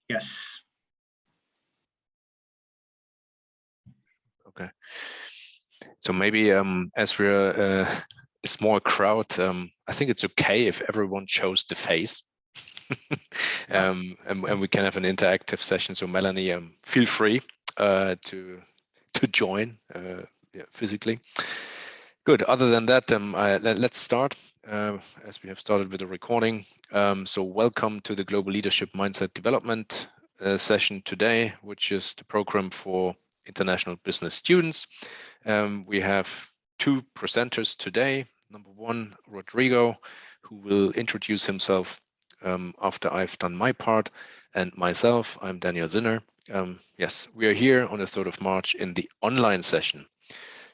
Yes. Okay. So maybe as we're a small crowd, I think it's okay if everyone shows the face. and we can have an interactive session. So Melanie, feel free to join physically. Good. Other than that, let's start as we have started with the recording. So welcome to the Global Leadership Mindset Development session today, which is the program for international business students. We have two presenters today. Number one, Rodrigo, who will introduce himself after I've done my part, and myself, I'm Daniel Zinner. Yes, we are here on the 3rd of March in the online session.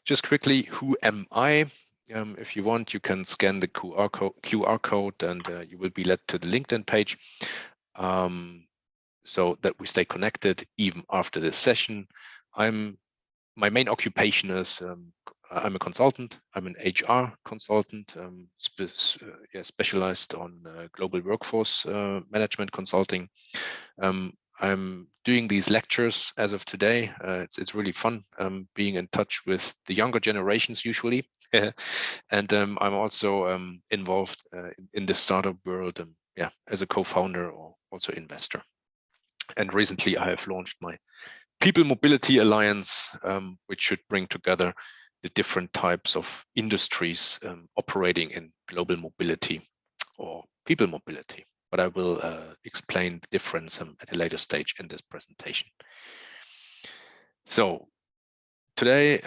Just quickly, who am I? If you want, you can scan the QR code and you will be led to the LinkedIn page so that we stay connected even after this session. My main occupation is I'm a consultant. I'm an HR consultant, specialized on global workforce management consulting. I'm doing these lectures as of today. It's really fun being in touch with the younger generations usually. And I'm also involved in the startup world, as a co-founder or also investor. And recently I have launched my People Mobility Alliance, which should bring together the different types of industries operating in global mobility or people mobility. But I will explain the difference at a later stage in this presentation. So today,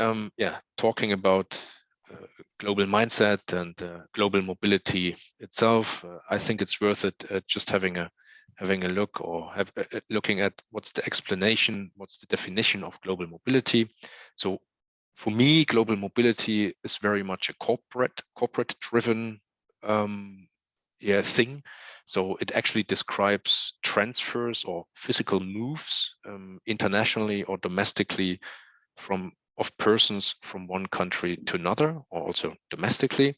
talking about global mindset and global mobility itself, I think it's worth it just having a look or looking at what's the explanation, what's the definition of global mobility. So for me, global mobility is very much a corporate driven thing. So it actually describes transfers or physical moves internationally or domestically of persons from one country to another, or also domestically,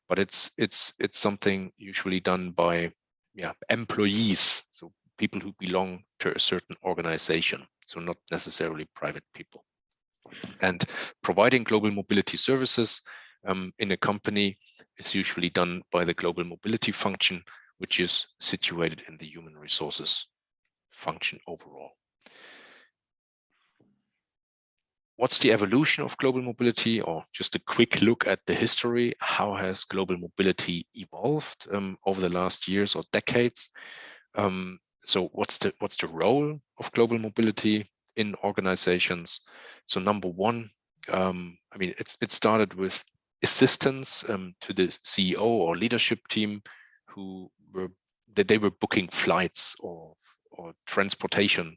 but it's something usually done by employees, so people who belong to a certain organization, so not necessarily private people. And providing global mobility services in a company is usually done by the global mobility function, which is situated in the human resources function overall. What's the evolution of global mobility, or just a quick look at the history? How has global mobility evolved over the last years or decades? So what's the role of global mobility in organizations? So number one, it started with assistance to the CEO or leadership team who were booking flights or transportation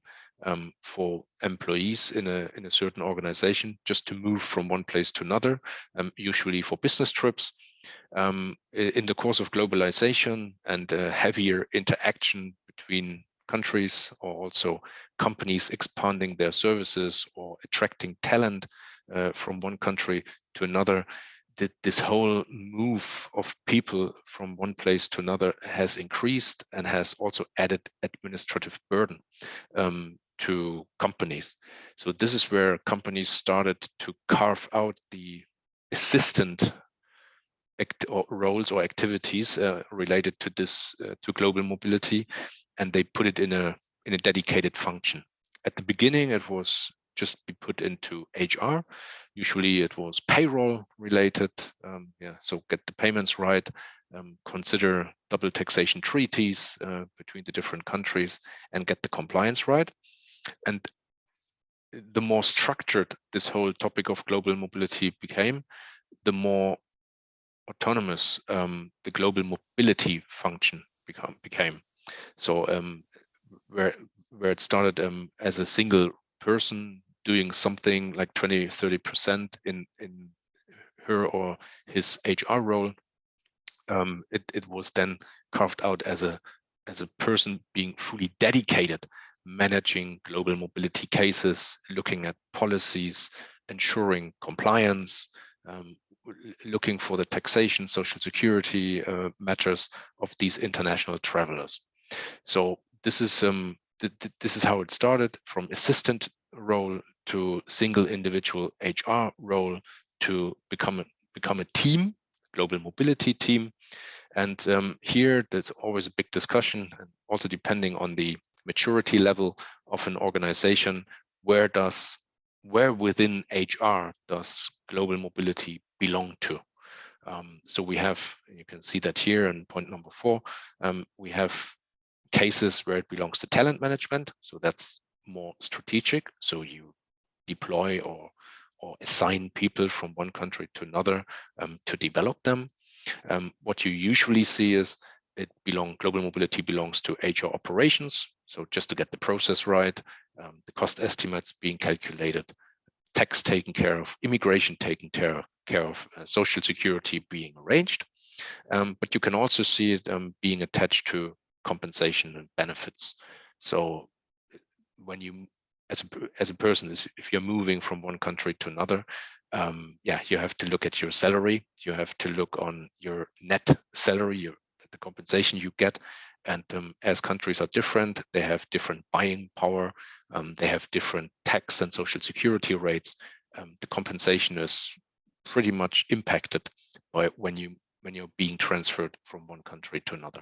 for employees in a certain organization just to move from one place to another, usually for business trips. In the course of globalization and heavier interaction between countries, or also companies expanding their services or attracting talent from one country to another, this whole move of people from one place to another has increased and has also added administrative burden to companies. So this is where companies started to carve out the assistant roles or activities related to this to global mobility, and they put it in a dedicated function. At the beginning, it was just be put into HR. Usually, it was payroll related. So get the payments right. Consider double taxation treaties between the different countries, and get the compliance right. And the more structured this whole topic of global mobility became, the more autonomous the global mobility function became. So where it started as a single person doing something like 20-30% in her or his HR role, it was then carved out as a person being fully dedicated, managing global mobility cases, looking at policies, ensuring compliance, looking for the taxation, social security matters of these international travelers. So this is this is how it started, from assistant role to single individual HR role to become a team, global mobility team. And here there's always a big discussion, and also depending on the maturity level of an organization, where within HR does global mobility belong to? So we have, you can see that here in point number 4, we have cases where it belongs to talent management. So that's more strategic. So you deploy or assign people from one country to another to develop them. What you usually see is global mobility belongs to HR operations. So just to get the process right, the cost estimates being calculated, tax taken care of, immigration taken care of, social security being arranged. But you can also see it being attached to compensation and benefits. So when you, as a person, if you're moving from one country to another, yeah, you have to look at your salary. You have to look on your net salary, the compensation you get. And as countries are different, they have different buying power. They have different tax and social security rates. The compensation is pretty much impacted by when you're being transferred from one country to another.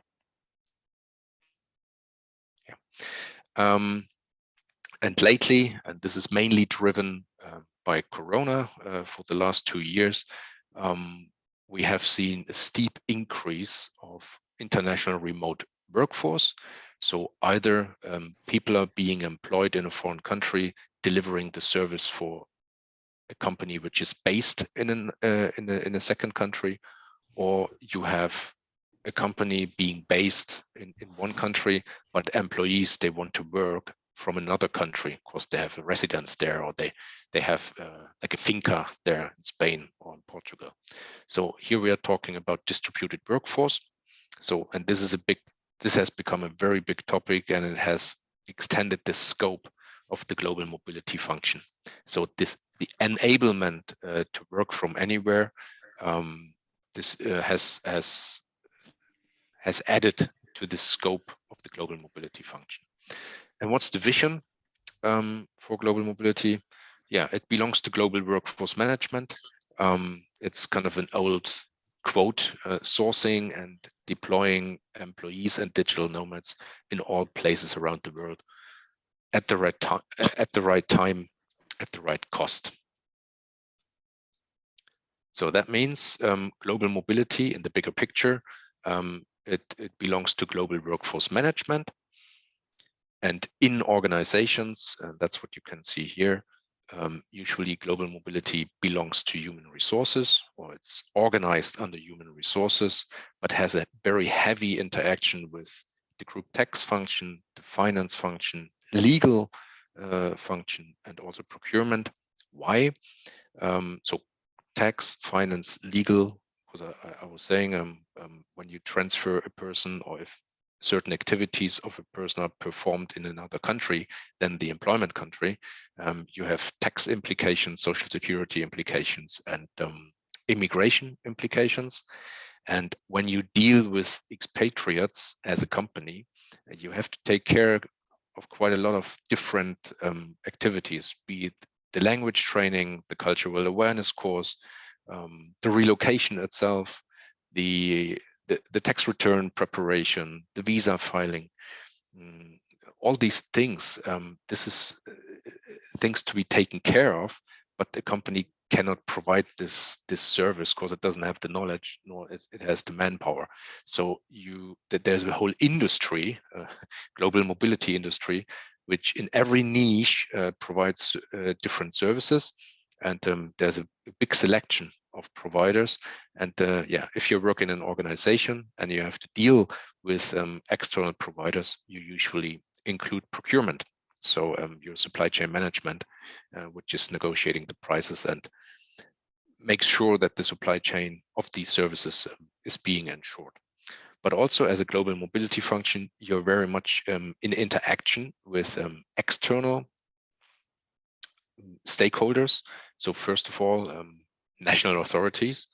Yeah. And lately, and this is mainly driven by Corona for the last 2 years, we have seen a steep increase of international remote workforce. So either people are being employed in a foreign country, delivering the service for a company which is based in a second country, or you have a company being based in one country, but employees, they want to work from another country because they have a residence there, or they have like a finca there in Spain or in Portugal. So here we are talking about distributed workforce. So, and this has become a very big topic, and it has extended the scope of the global mobility function. So the enablement to work from anywhere, this has added to the scope of the global mobility function. And what's the vision for global mobility? Yeah, it belongs to global workforce management. It's kind of an old quote, sourcing and deploying employees and digital nomads in all places around the world at the right time, at the right cost. So that means global mobility in the bigger picture, it belongs to global workforce management. And in organizations, that's what you can see here, usually global mobility belongs to human resources, or it's organized under human resources, but has a very heavy interaction with the group tax function, the finance function, legal function, and also procurement. Why? So tax, finance, legal, because I was saying when you transfer a person, or if certain activities of a person are performed in another country than the employment country, you have tax implications, social security implications, and immigration implications. And when you deal with expatriates as a company, you have to take care of quite a lot of different activities, be it the language training, the cultural awareness course, the relocation itself, the tax return preparation, the visa filing, all these things. This is things to be taken care of, but the company cannot provide this service because it doesn't have the knowledge, nor it has the manpower. So there's a whole industry, global mobility industry, which in every niche provides different services. And there's a big selection of providers. And yeah, if you work in an organization and you have to deal with external providers, you usually include procurement. So your supply chain management, which is negotiating the prices and makes sure that the supply chain of these services is being ensured. But also as a global mobility function, you're very much in interaction with external stakeholders. So first of all, national authorities.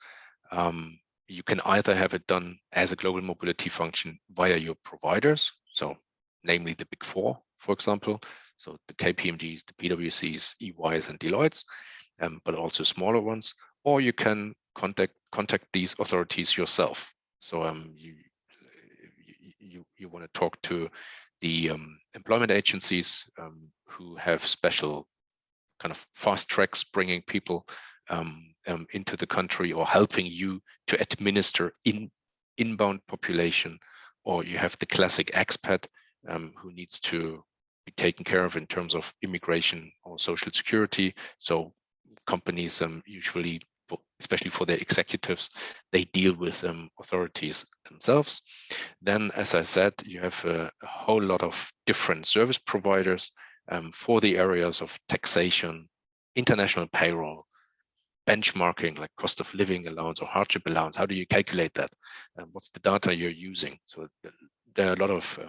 You can either have it done as a global mobility function via your providers. So namely the Big Four, for example, so the KPMGs, the PwCs, EYs, and Deloittes, but also smaller ones, or you can contact these authorities yourself. So you want to talk to the employment agencies who have special kind of fast tracks bringing people into the country, or helping you to administer inbound population, or you have the classic expat who needs to be taken care of in terms of immigration or social security. So companies usually, especially for their executives, they deal with authorities themselves. Then, as I said, you have a whole lot of different service providers for the areas of taxation, international payroll, benchmarking like cost of living allowance or hardship allowance. How do you calculate that? What's the data you're using? So there are a lot of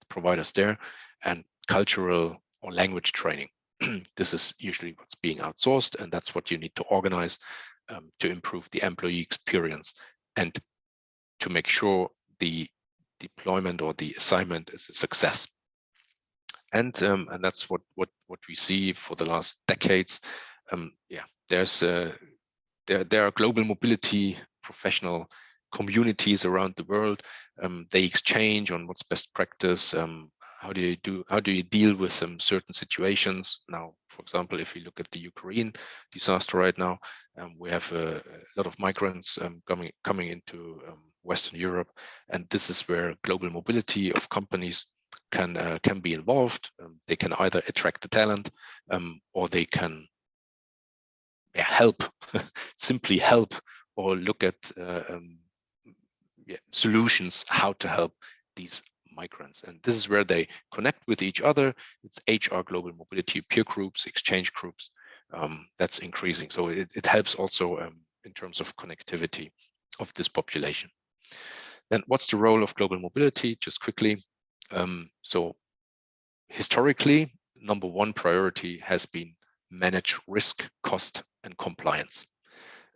providers there, and cultural or language training. This is usually what's being outsourced, and that's what you need to organize to improve the employee experience and to make sure the deployment or the assignment is a success. And that's what we see for the last decades. Yeah, there are global mobility professional communities around the world. They exchange on what's best practice. How do you deal with certain situations? Now, for example, if you look at the Ukraine disaster right now, we have a lot of migrants coming into Western Europe, and this is where global mobility of companies can be involved. They can either attract the talent, or they can help, simply help, or look at solutions how to help these migrants. And this is where they connect with each other. It's HR global mobility peer groups, exchange groups. That's increasing. So it helps also in terms of connectivity of this population. Then what's the role of global mobility? Just quickly. So historically, number one priority has been manage risk, cost, and compliance.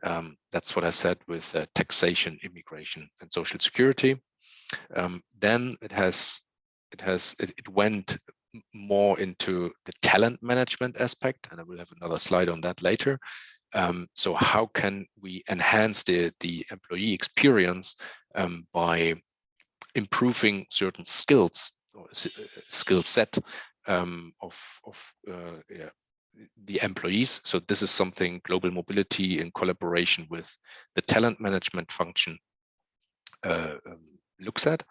That's what I said with taxation, immigration, and social security. Then it went more into the talent management aspect, and I will have another slide on that later. So how can we enhance the employee experience by improving certain skills or skill set of the employees? So this is something global mobility in collaboration with the talent management function looks at.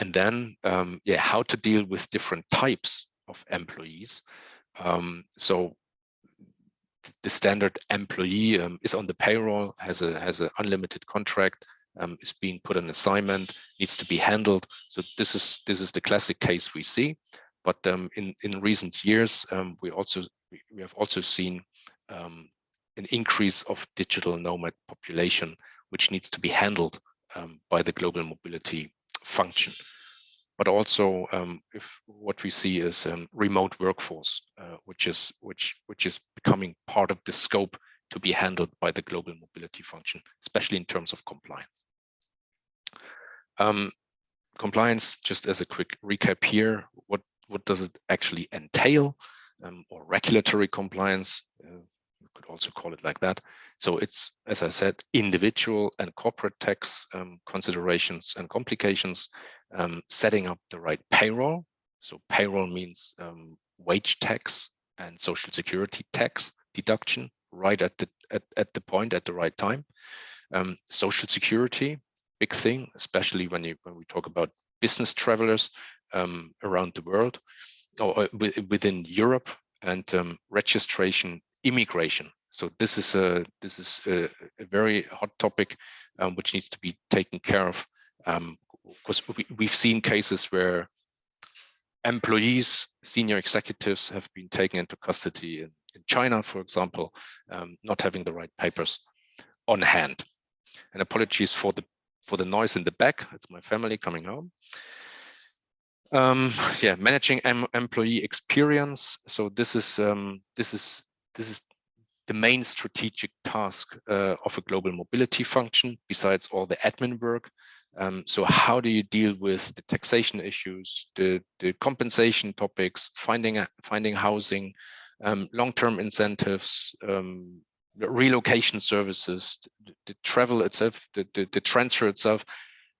And then how to deal with different types of employees. So the standard employee is on the payroll, has an unlimited contract, is being put on assignment, needs to be handled. So this is the classic case we see. But in recent years, we have also seen an increase of digital nomad population, which needs to be handled by the global mobility function. But also, if what we see is remote workforce, which is becoming part of the scope to be handled by the global mobility function, especially in terms of compliance. Compliance, just as a quick recap here, what does it actually entail, or regulatory compliance? You could also call it like that. So it's, as I said, individual and corporate tax considerations and complications, setting up the right payroll. So payroll means wage tax and social security tax deduction right at the point, at the right time. Social security, big thing, especially when we talk about business travelers around the world or within Europe, and registration, immigration. So this is a very hot topic which needs to be taken care of, because we've seen cases where employees, senior executives have been taken into custody in China, for example, not having the right papers on hand. And apologies for the noise in the back. It's my family coming home. Managing employee experience. So this is the main strategic task of a global mobility function, besides all the admin work. So how do you deal with the taxation issues, the compensation topics, finding housing, long-term incentives, relocation services, the travel itself, the transfer itself?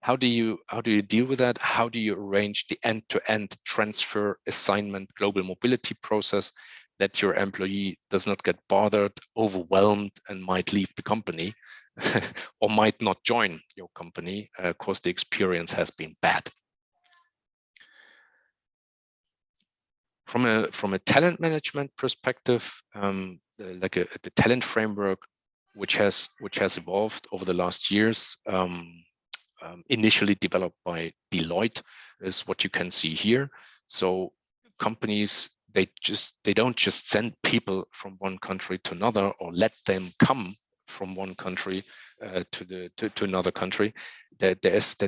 How do you deal with that? How do you arrange the end-to-end transfer, assignment, global mobility process that your employee does not get bothered, overwhelmed, and might leave the company or might not join your company because the experience has been bad? From a talent management perspective, the talent framework, which has evolved over the last years, initially developed by Deloitte, is what you can see here. So companies, they don't just send people from one country to another or let them come from one country to another country. There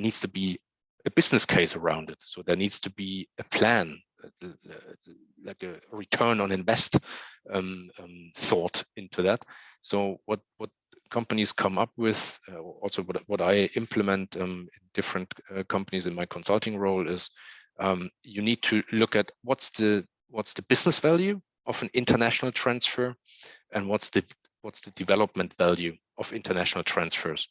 needs to be a business case around it. So there needs to be a plan, like a return on invest thought into that. So what companies come up with, also what I implement in different companies in my consulting role, is you need to look at what's the business value of an international transfer, and what's the development value of international transfers.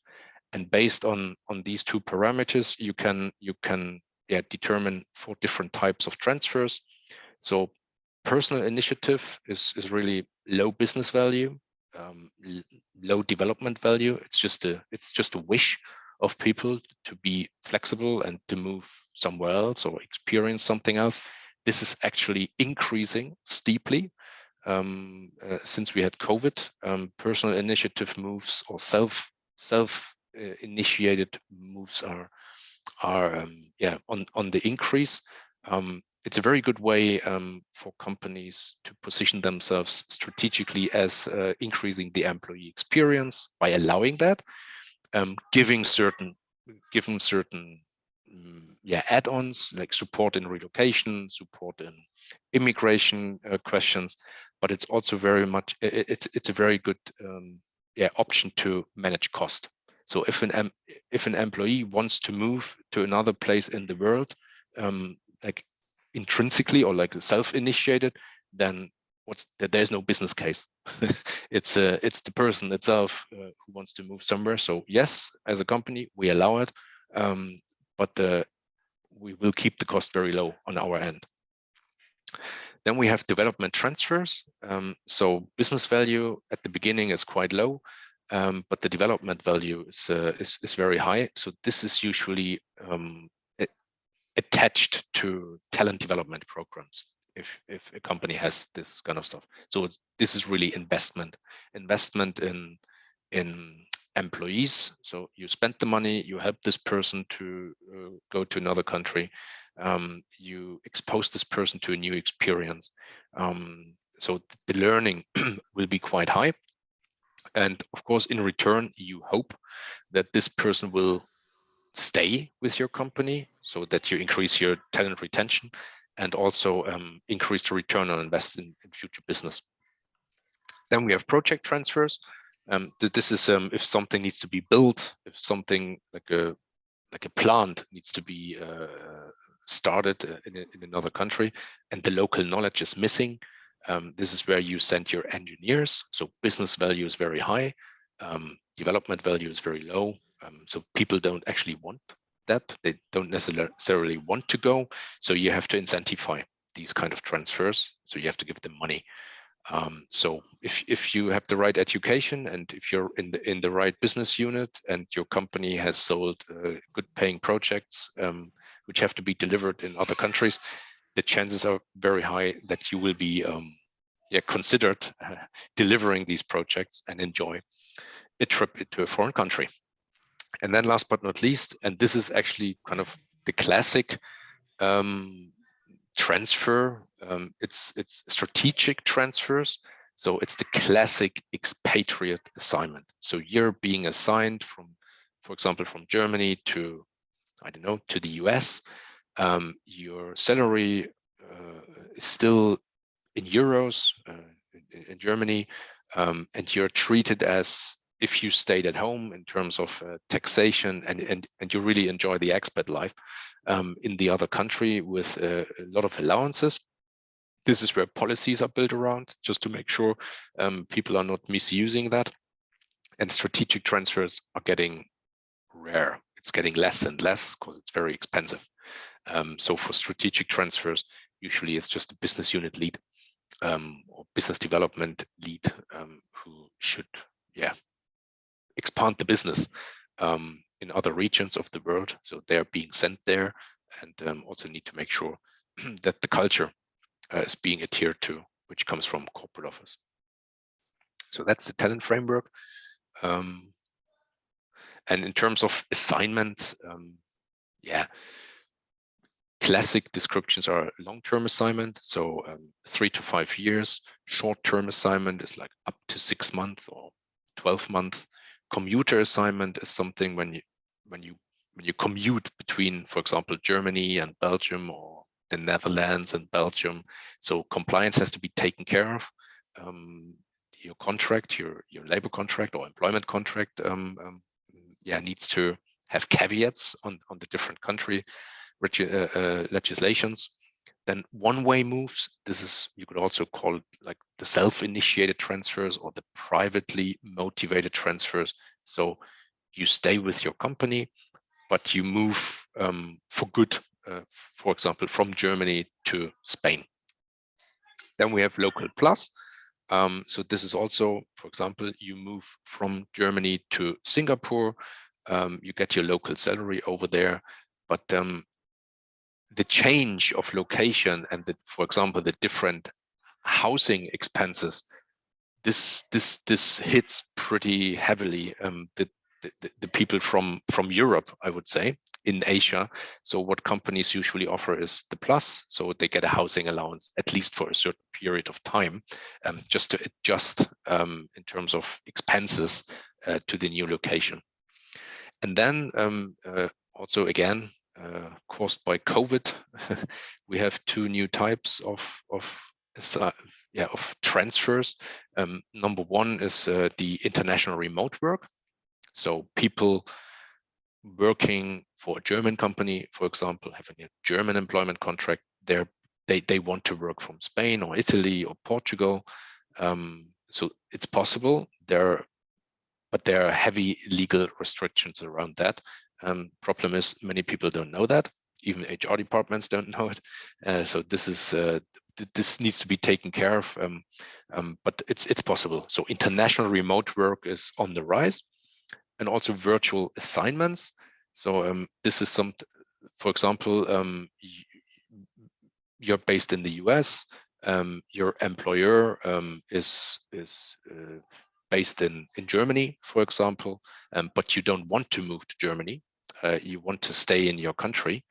And based on these two parameters, you can determine 4 different types of transfers. So personal initiative is really low business value, low development value. It's just a wish of people to be flexible and to move somewhere else or experience something else. This is actually increasing steeply since we had COVID. Personal initiative moves or self initiated moves are on the increase. It's a very good way for companies to position themselves strategically as increasing the employee experience by allowing that, giving certain add-ons like support in relocation, support in immigration questions, but it's also very much it's a very good option to manage cost. So if an employee wants to move to another place in the world, like intrinsically or like self-initiated, then there's no business case. It's the person itself who wants to move somewhere. So yes, as a company, we allow it, but we will keep the cost very low on our end. Then we have development transfers. So business value at the beginning is quite low, but the development value is very high. So this is usually attached to talent development programs if a company has this kind of stuff. So this is really investment in employees. So you spend the money, you help this person to go to another country, you expose this person to a new experience. So the learning will be quite high. And of course, in return, you hope that this person will stay with your company so that you increase your talent retention and also increase the return on investment in future business. Then we have project transfers. This is if something needs to be built, if something like a plant needs to be started in another country and the local knowledge is missing. This is where you send your engineers. So business value is very high, development value is very low. So people don't actually want that. They don't necessarily want to go. So you have to incentivize these kind of transfers. So you have to give them money. So if you have the right education and if you're in the right business unit and your company has sold good paying projects which have to be delivered in other countries, the chances are very high that you will be considered delivering these projects and enjoy a trip to a foreign country. And then last but not least, and this is actually kind of the classic transfer, it's strategic transfers. So it's the classic expatriate assignment. So you're being assigned from, for example, from Germany to, I don't know, to the US. Your salary is still in euros in Germany, and you're treated as if you stayed at home in terms of taxation and you really enjoy the expat life in the other country with a lot of allowances, this is where policies are built around, just to make sure people are not misusing that. And strategic transfers are getting rare. It's getting less and less because it's very expensive. So for strategic transfers, usually it's just a business unit lead or business development lead who should, expand the business in other regions of the world. So they're being sent there, and also need to make sure that the culture is being adhered to, which comes from corporate office. So that's the talent framework. And in terms of assignments, classic descriptions are long-term assignment, so 3 to 5 years. Short-term assignment is like up to 6 months or 12 months. Commuter assignment is something when you commute between, for example, Germany and Belgium, or the Netherlands and Belgium. So compliance has to be taken care of. Your contract, your labor contract or employment contract, needs to have caveats on the different country legislations. Then one-way moves. This is, you could also call it like the self-initiated transfers or the privately motivated transfers. So you stay with your company, but you move for good, for example, from Germany to Spain. Then we have local plus. So this is also, for example, you move from Germany to Singapore, you get your local salary over there, but the change of location and for example, the different housing expenses, this hits pretty heavily the people from Europe, I would say, in Asia. So what companies usually offer is the plus, so they get a housing allowance at least for a certain period of time, just to adjust in terms of expenses to the new location. And then also again, caused by COVID, we have 2 new types of transfers. Number one is the international remote work. So people working for a German company, for example, having a German employment contract, they want to work from Spain or Italy or Portugal. So it's possible. But there are heavy legal restrictions around that. Problem is, many people don't know that. Even HR departments don't know it. So this needs to be taken care of, but it's possible. So international remote work is on the rise, and also virtual assignments. So this is for example, you're based in the US, your employer is based in Germany, for example, but you don't want to move to Germany. You want to stay in your country,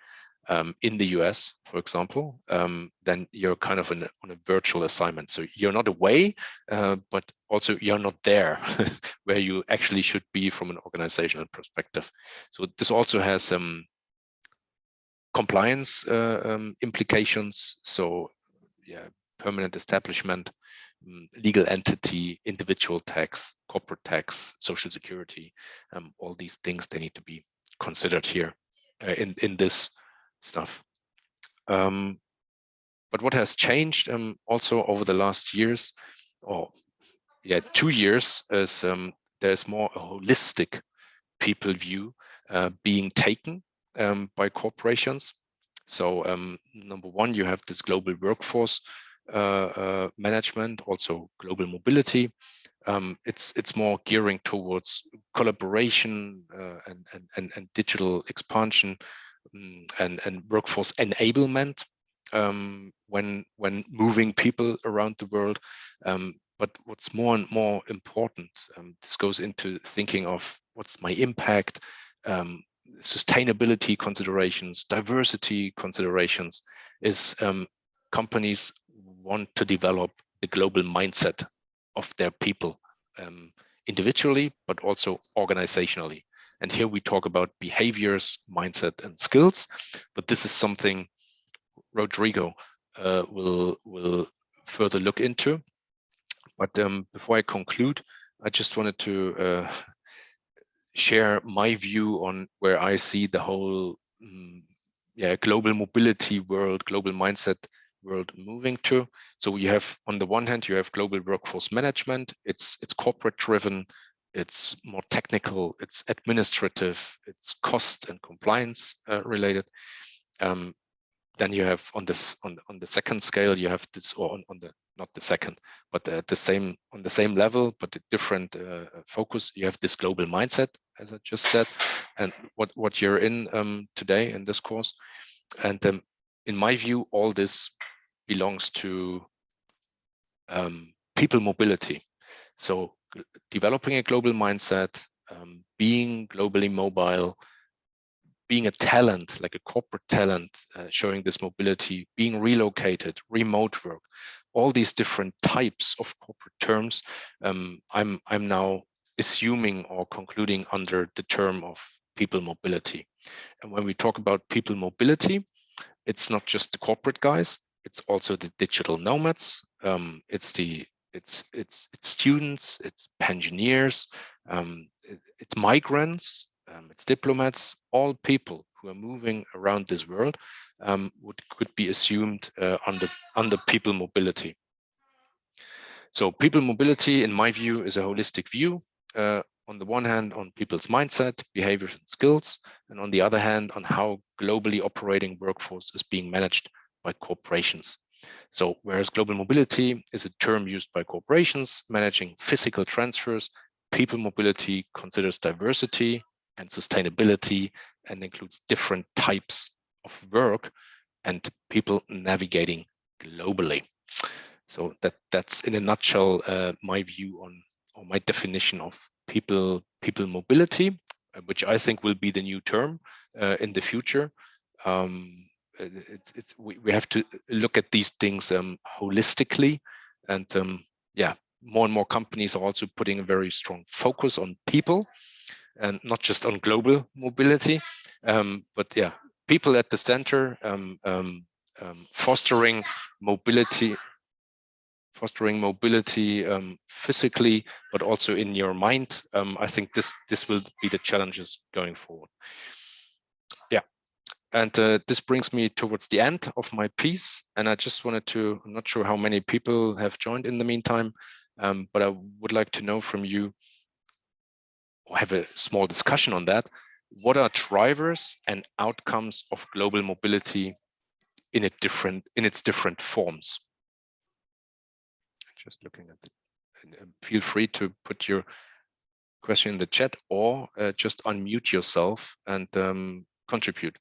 in the US, for example, then you're kind of on a virtual assignment. So you're not away, but also you're not there where you actually should be from an organizational perspective. So this also has some compliance implications. So permanent establishment, legal entity, individual tax, corporate tax, social security, all these things, they need to be considered here in this stuff. But what has changed also over the last years, 2 years, is there's more a holistic people view being taken by corporations. So number one, you have this global workforce management, also global mobility. It's more gearing towards collaboration and digital expansion and workforce enablement when moving people around the world. But what's more and more important, this goes into thinking of what's my impact, sustainability considerations, diversity considerations, is companies want to develop the global mindset of their people, individually, but also organizationally. And here we talk about behaviors, mindset, and skills, but this is something Rodrigo will further look into. But before I conclude, I just wanted to share my view on where I see the whole global mobility world, global mindset world moving to. So you have, on the one hand, you have global workforce management. It's corporate driven, it's more technical, it's administrative, it's cost and compliance related. Then you have on the second scale, you have this, or on the, not the second, but on the same level, but a different focus. You have this global mindset, as I just said, and what you're in today in this course. And in my view, all this belongs to people mobility. So developing a global mindset, being globally mobile, being a talent, like a corporate talent, showing this mobility, being relocated, remote work, all these different types of corporate terms, I'm now assuming or concluding under the term of people mobility. And when we talk about people mobility, it's not just the corporate guys, it's also the digital nomads, it's students, it's pensioners, it's migrants, it's diplomats, all people who are moving around this world could be assumed under people mobility. So people mobility, in my view, is a holistic view. On the one hand, on people's mindset, behaviors, and skills, and on the other hand, on how globally operating workforce is being managed by corporations. So whereas global mobility is a term used by corporations managing physical transfers, people mobility considers diversity and sustainability and includes different types of work and people navigating globally. So that's in a nutshell my view on, or my definition of people mobility, which I think will be the new term in the future. We have to look at these things holistically, and yeah, more and more companies are also putting a very strong focus on people and not just on global mobility, but yeah, people at the center, fostering mobility physically, but also in your mind. I think this will be the challenges going forward. Yeah, and this brings me towards the end of my piece. And I just wanted to, I'm not sure how many people have joined in the meantime, but I would like to know from you, or have a small discussion on that. What are drivers and outcomes of global mobility in its different forms? Just looking at it. Feel free to put your question in the chat, or just unmute yourself and contribute.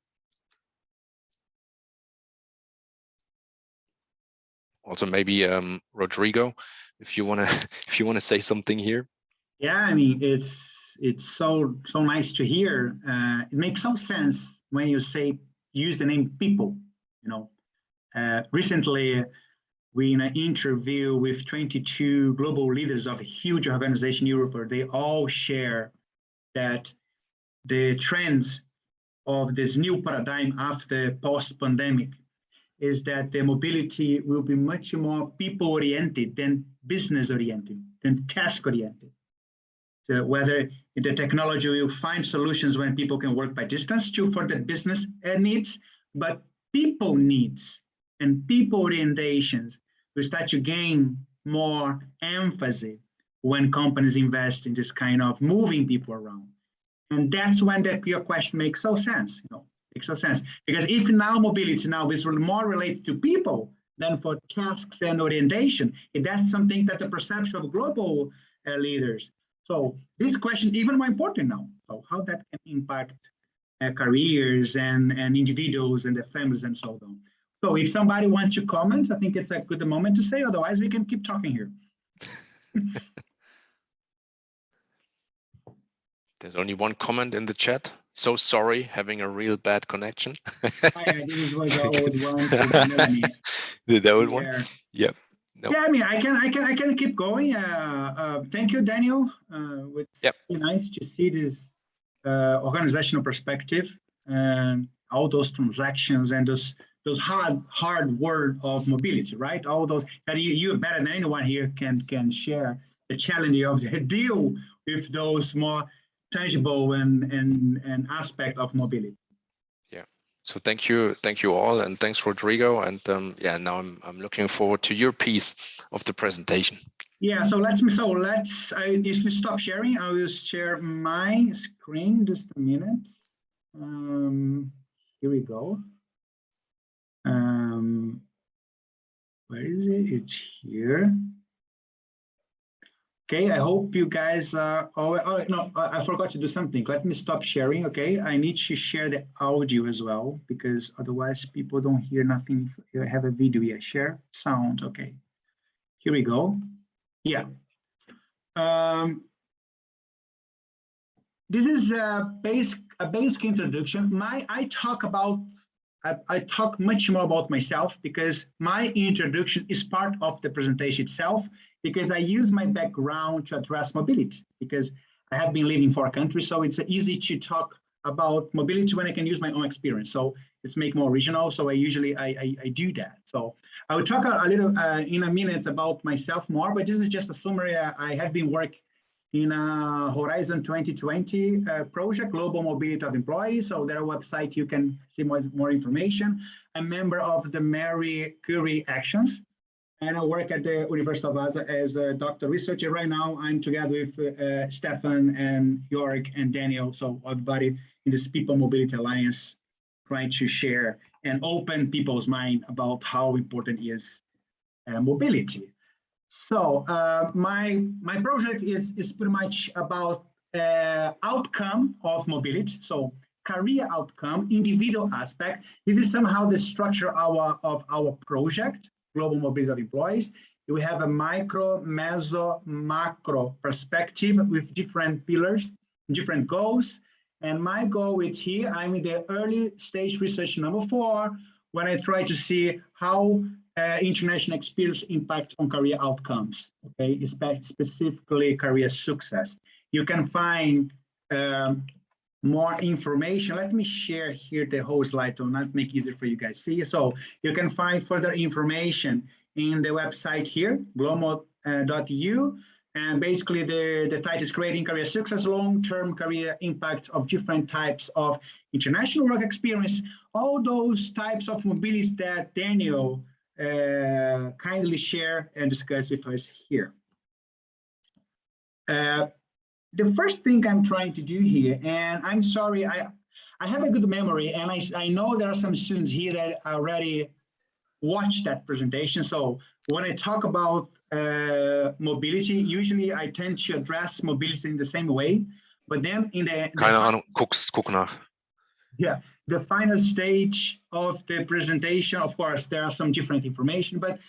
Also, maybe Rodrigo, if you wanna say something here. Yeah, I mean, it's so nice to hear. It makes some sense when you use the name people. You know, recently we in an interview with 22 global leaders of a huge organization in Europe, they all share that the trends of this new paradigm after post-pandemic is that the mobility will be much more people-oriented than business-oriented, than task-oriented. So whether the technology will find solutions when people can work by distance for the business needs, but people needs and people orientations will start to gain more emphasis when companies invest in this kind of moving people around. And that's when your question makes so sense, makes so sense. Because if now mobility now is more related to people than for tasks and orientation, that's something that the perception of global leaders. So this question even more important now. So how that can impact careers and individuals and their families and so on. So if somebody wants to comment, I think it's a good moment to say, otherwise we can keep talking here. There's only one comment in the chat. So sorry, having a real bad connection. This was the old one. The old one. Yep. Nope. Yeah, I mean, I can keep going. Thank you, Daniel. It's nice to see this organizational perspective and all those transactions and those hard word of mobility, right? All those that you better than anyone here can share the challenge of the deal with those more tangible and aspect of mobility. Yeah. So thank you all, and thanks Rodrigo. And yeah, now I'm looking forward to your piece of the presentation. Yeah. So if we stop sharing, I will share my screen just a minute. Here we go. Where is it? It's here. Okay, I hope you guys are. Oh no, I forgot to do something. Let me stop sharing. Okay, I need to share the audio as well because otherwise people don't hear nothing. I have a video here. Share sound. Okay, here we go. Yeah. This is a basic introduction. I talk much more about myself because my introduction is part of the presentation itself, because I use my background to address mobility, because I have been living in 4 countries, so it's easy to talk about mobility when I can use my own experience. So it's make more original. So I usually do that. So I will talk a little in a minute about myself more, but this is just a summary. I have been working in a Horizon 2020 project, Global Mobility of Employees. So their website, you can see more information. I'm a member of the Marie Curie Actions, and I work at the University of Vaasa as a doctoral researcher. Right now, I'm together with Stefan and Jörg and Daniel. So everybody in this People Mobility Alliance trying to share and open people's mind about how important is mobility. So my project is pretty much about outcome of mobility. So career outcome, individual aspect. This is somehow the structure of our project, Global Mobility of Employees. We have a micro, meso, macro perspective with different pillars, different goals. And my goal is here, I'm in the early stage research number 4, when I try to see how international experience impact on career outcomes, okay, specifically career success. You can find more information. Let me share here the whole slide to not make it easier for you guys to see. So you can find further information in the website here, glomo.eu. And basically the title is Creating Career Success, Long-Term Career Impact of Different Types of International Work Experience. All those types of mobilities that Daniel kindly share and discuss with us here. The first thing I'm trying to do here, and I'm sorry, I have a good memory, and I know there are some students here that already watched that presentation. So when I talk about mobility, usually I tend to address mobility in the same way, but then in the Keine Ahnung, guck nach. Yeah, the final stage of the presentation, of course, there are some different information, but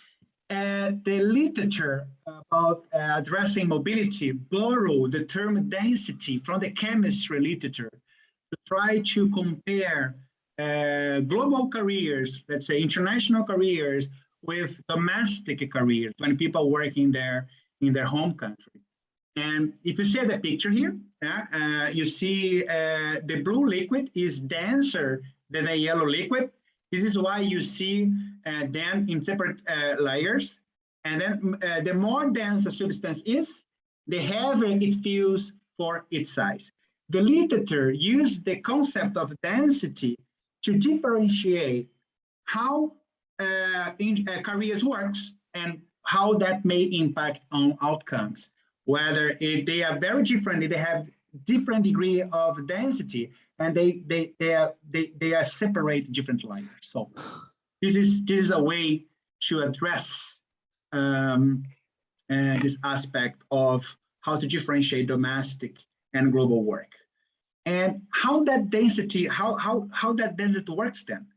the literature about addressing mobility borrow the term density from the chemistry literature to try to compare global careers, let's say international careers, with domestic careers when people work in their home country. And if you see the picture here, you see the blue liquid is denser than the yellow liquid. This is why you see them in separate layers. And then the more dense a substance is, the heavier it feels for its size. The literature used the concept of density to differentiate how careers works and how that may impact on outcomes. Whether they are very different, they have different degree of density, and they are separate different layers. So this is a way to address this aspect of how to differentiate domestic and global work, and how that density works. Then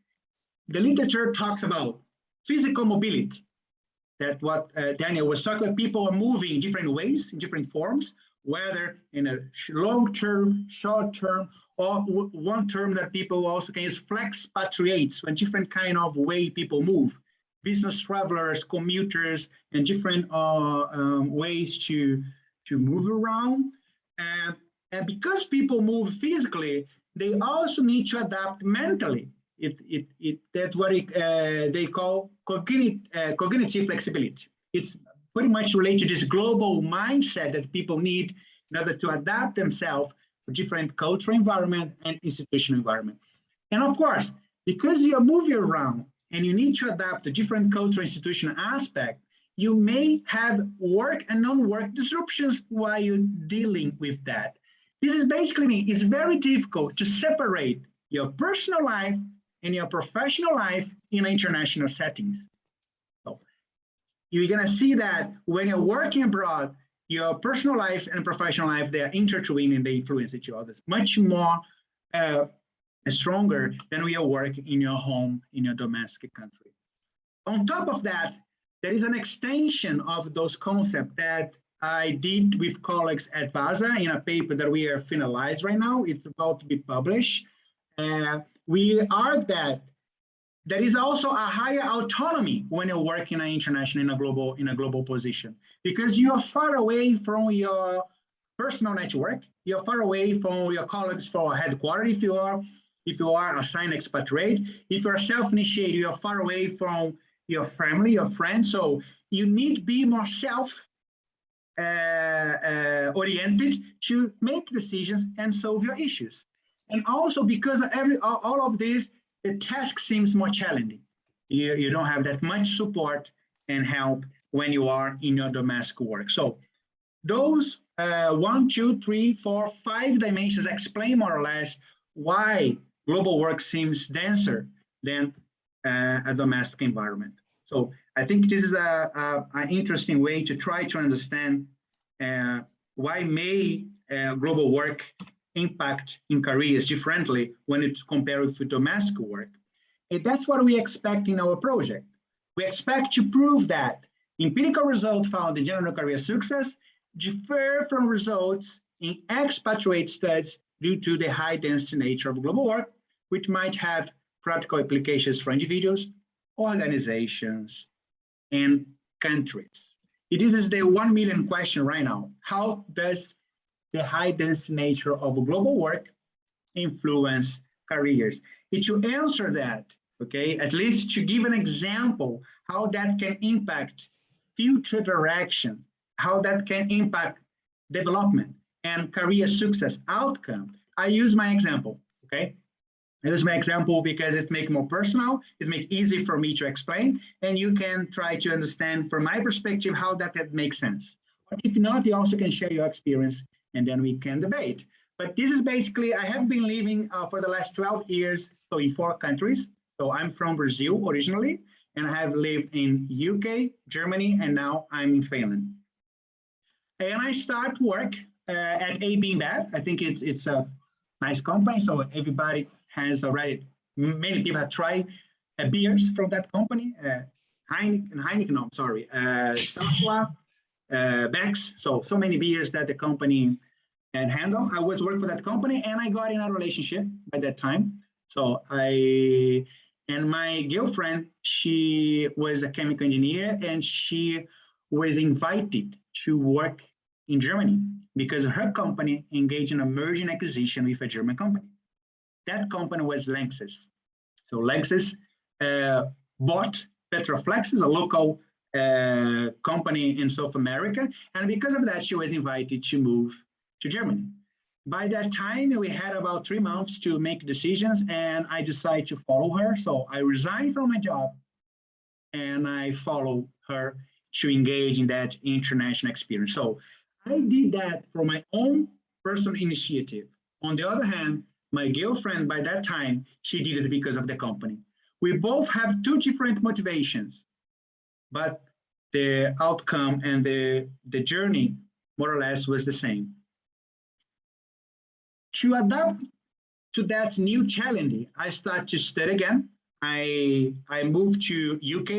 the literature talks about physical mobility. That what Daniel was talking about, people are moving in different ways, in different forms, whether in a long-term, short-term, or one term that people also can use, flexpatriates, when different kind of way people move, business travelers, commuters, and different ways to move around. And because people move physically, they also need to adapt mentally. That's what they call cognitive flexibility. It's pretty much relate to this global mindset that people need in order to adapt themselves to different cultural environment and institutional environment. And of course, because you're moving around and you need to adapt to different cultural institutional aspect, you may have work and non-work disruptions while you're dealing with that. This is basically mean it's very difficult to separate your personal life and your professional life in international settings. So you're gonna see that when you're working abroad, your personal life and professional life, they are intertwined and they influence each other much more stronger than when you work in your home, in your domestic country. On top of that, there is an extension of those concepts that I did with colleagues at VASA in a paper that we are finalized right now. It's about to be published. We argue that there is also a higher autonomy when you're working in a global position, because you are far away from your personal network. You're far away from your colleagues for headquarters. If you are assigned expatriate, if you're self-initiated, you're far away from your family, your friends. So you need to be more oriented to make decisions and solve your issues. And also because of all of this, the task seems more challenging. You don't have that much support and help when you are in your domestic work. So those 1, 2, 3, 4, 5 dimensions explain more or less why global work seems denser than a domestic environment. So I think this is an interesting way to try to understand why may global work impact in careers differently when it's compared with domestic work. And that's what we expect in our project. We expect to prove that empirical results found in general career success differ from results in expatriate studies due to the high density nature of global work, which might have practical applications for individuals, organizations, and countries. This is the 1 million question right now. How does the high density nature of global work influence careers? If you answer that, okay, at least to give an example, how that can impact future direction, how that can impact development and career success outcome, I use my example, okay? I use my example because it makes more personal, it makes easy for me to explain, and you can try to understand from my perspective how that makes sense. But if not, you also can share your experience and then we can debate. But this is basically, I have been living for the last 12 years, so in 4 countries. So I'm from Brazil originally, and I have lived in UK, Germany, and now I'm in Finland. And I start work at AB InBev. I think it's a nice company, so everybody has already, many people have tried beers from that company, Heineken, no, sorry, Safwa, Beck's, so many beers that the company can handle. I was working for that company and I got in a relationship by that time. So and my girlfriend, she was a chemical engineer and she was invited to work in Germany because her company engaged in a merger and acquisition with a German company. That company was Lanxess. So Lanxess bought Petroflexes, a local company in South America. And because of that, she was invited to move to Germany. By that time, we had about 3 months to make decisions and I decided to follow her. So I resigned from my job and I followed her to engage in that international experience. So I did that for my own personal initiative. On the other hand, my girlfriend by that time, she did it because of the company. We both have 2 different motivations, but the outcome and the journey more or less was the same. To adapt to that new challenge, I started to study again. I moved to UK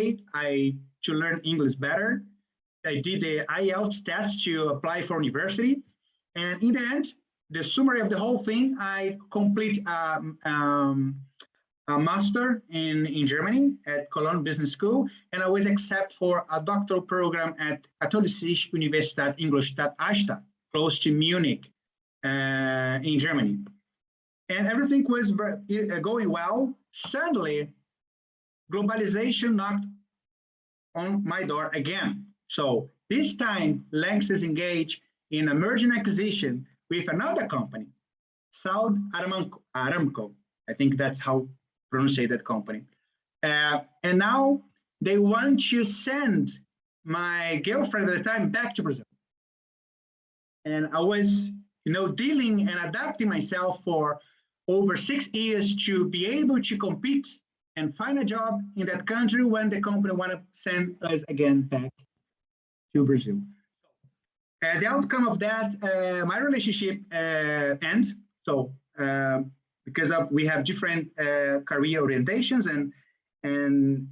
to learn English better. I did the IELTS test to apply for university. And in the end, the summary of the whole thing, I complete a master in Germany at Cologne Business School, and I was accepted for a doctoral program at Katholische Universität Ingolstadt Eichstätt, close to Munich in Germany. And everything was going well. Suddenly, globalization knocked on my door again. So this time, Lanx is engaged in a merger and acquisition with another company, Saudi Aramco. I think that's how pronounce that company. And now they want to send my girlfriend at the time back to Brazil. And I was, dealing and adapting myself for over 6 years to be able to compete and find a job in that country when the company want to send us again back to Brazil. The outcome of that, my relationship ends. So because we have different career orientations, and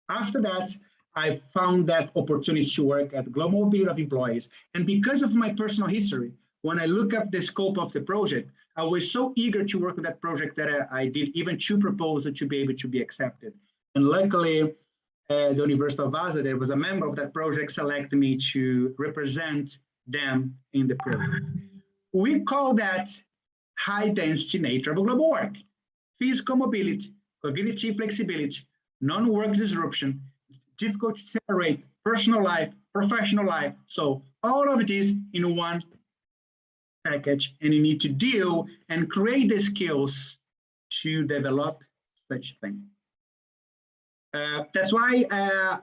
after that, I found that opportunity to work at Global Mobility of Employees. And because of my personal history, when I look up the scope of the project, I was so eager to work on that project that I did even 2 proposals to be able to be accepted. And luckily, the University of Vaasa, there was a member of that project, selected me to represent them in the project. We call that high density nature of global work: physical mobility, cognitive flexibility, non-work disruption, difficult to separate personal life, professional life. So all of this in one package, and you need to deal and create the skills to develop such thing. That's why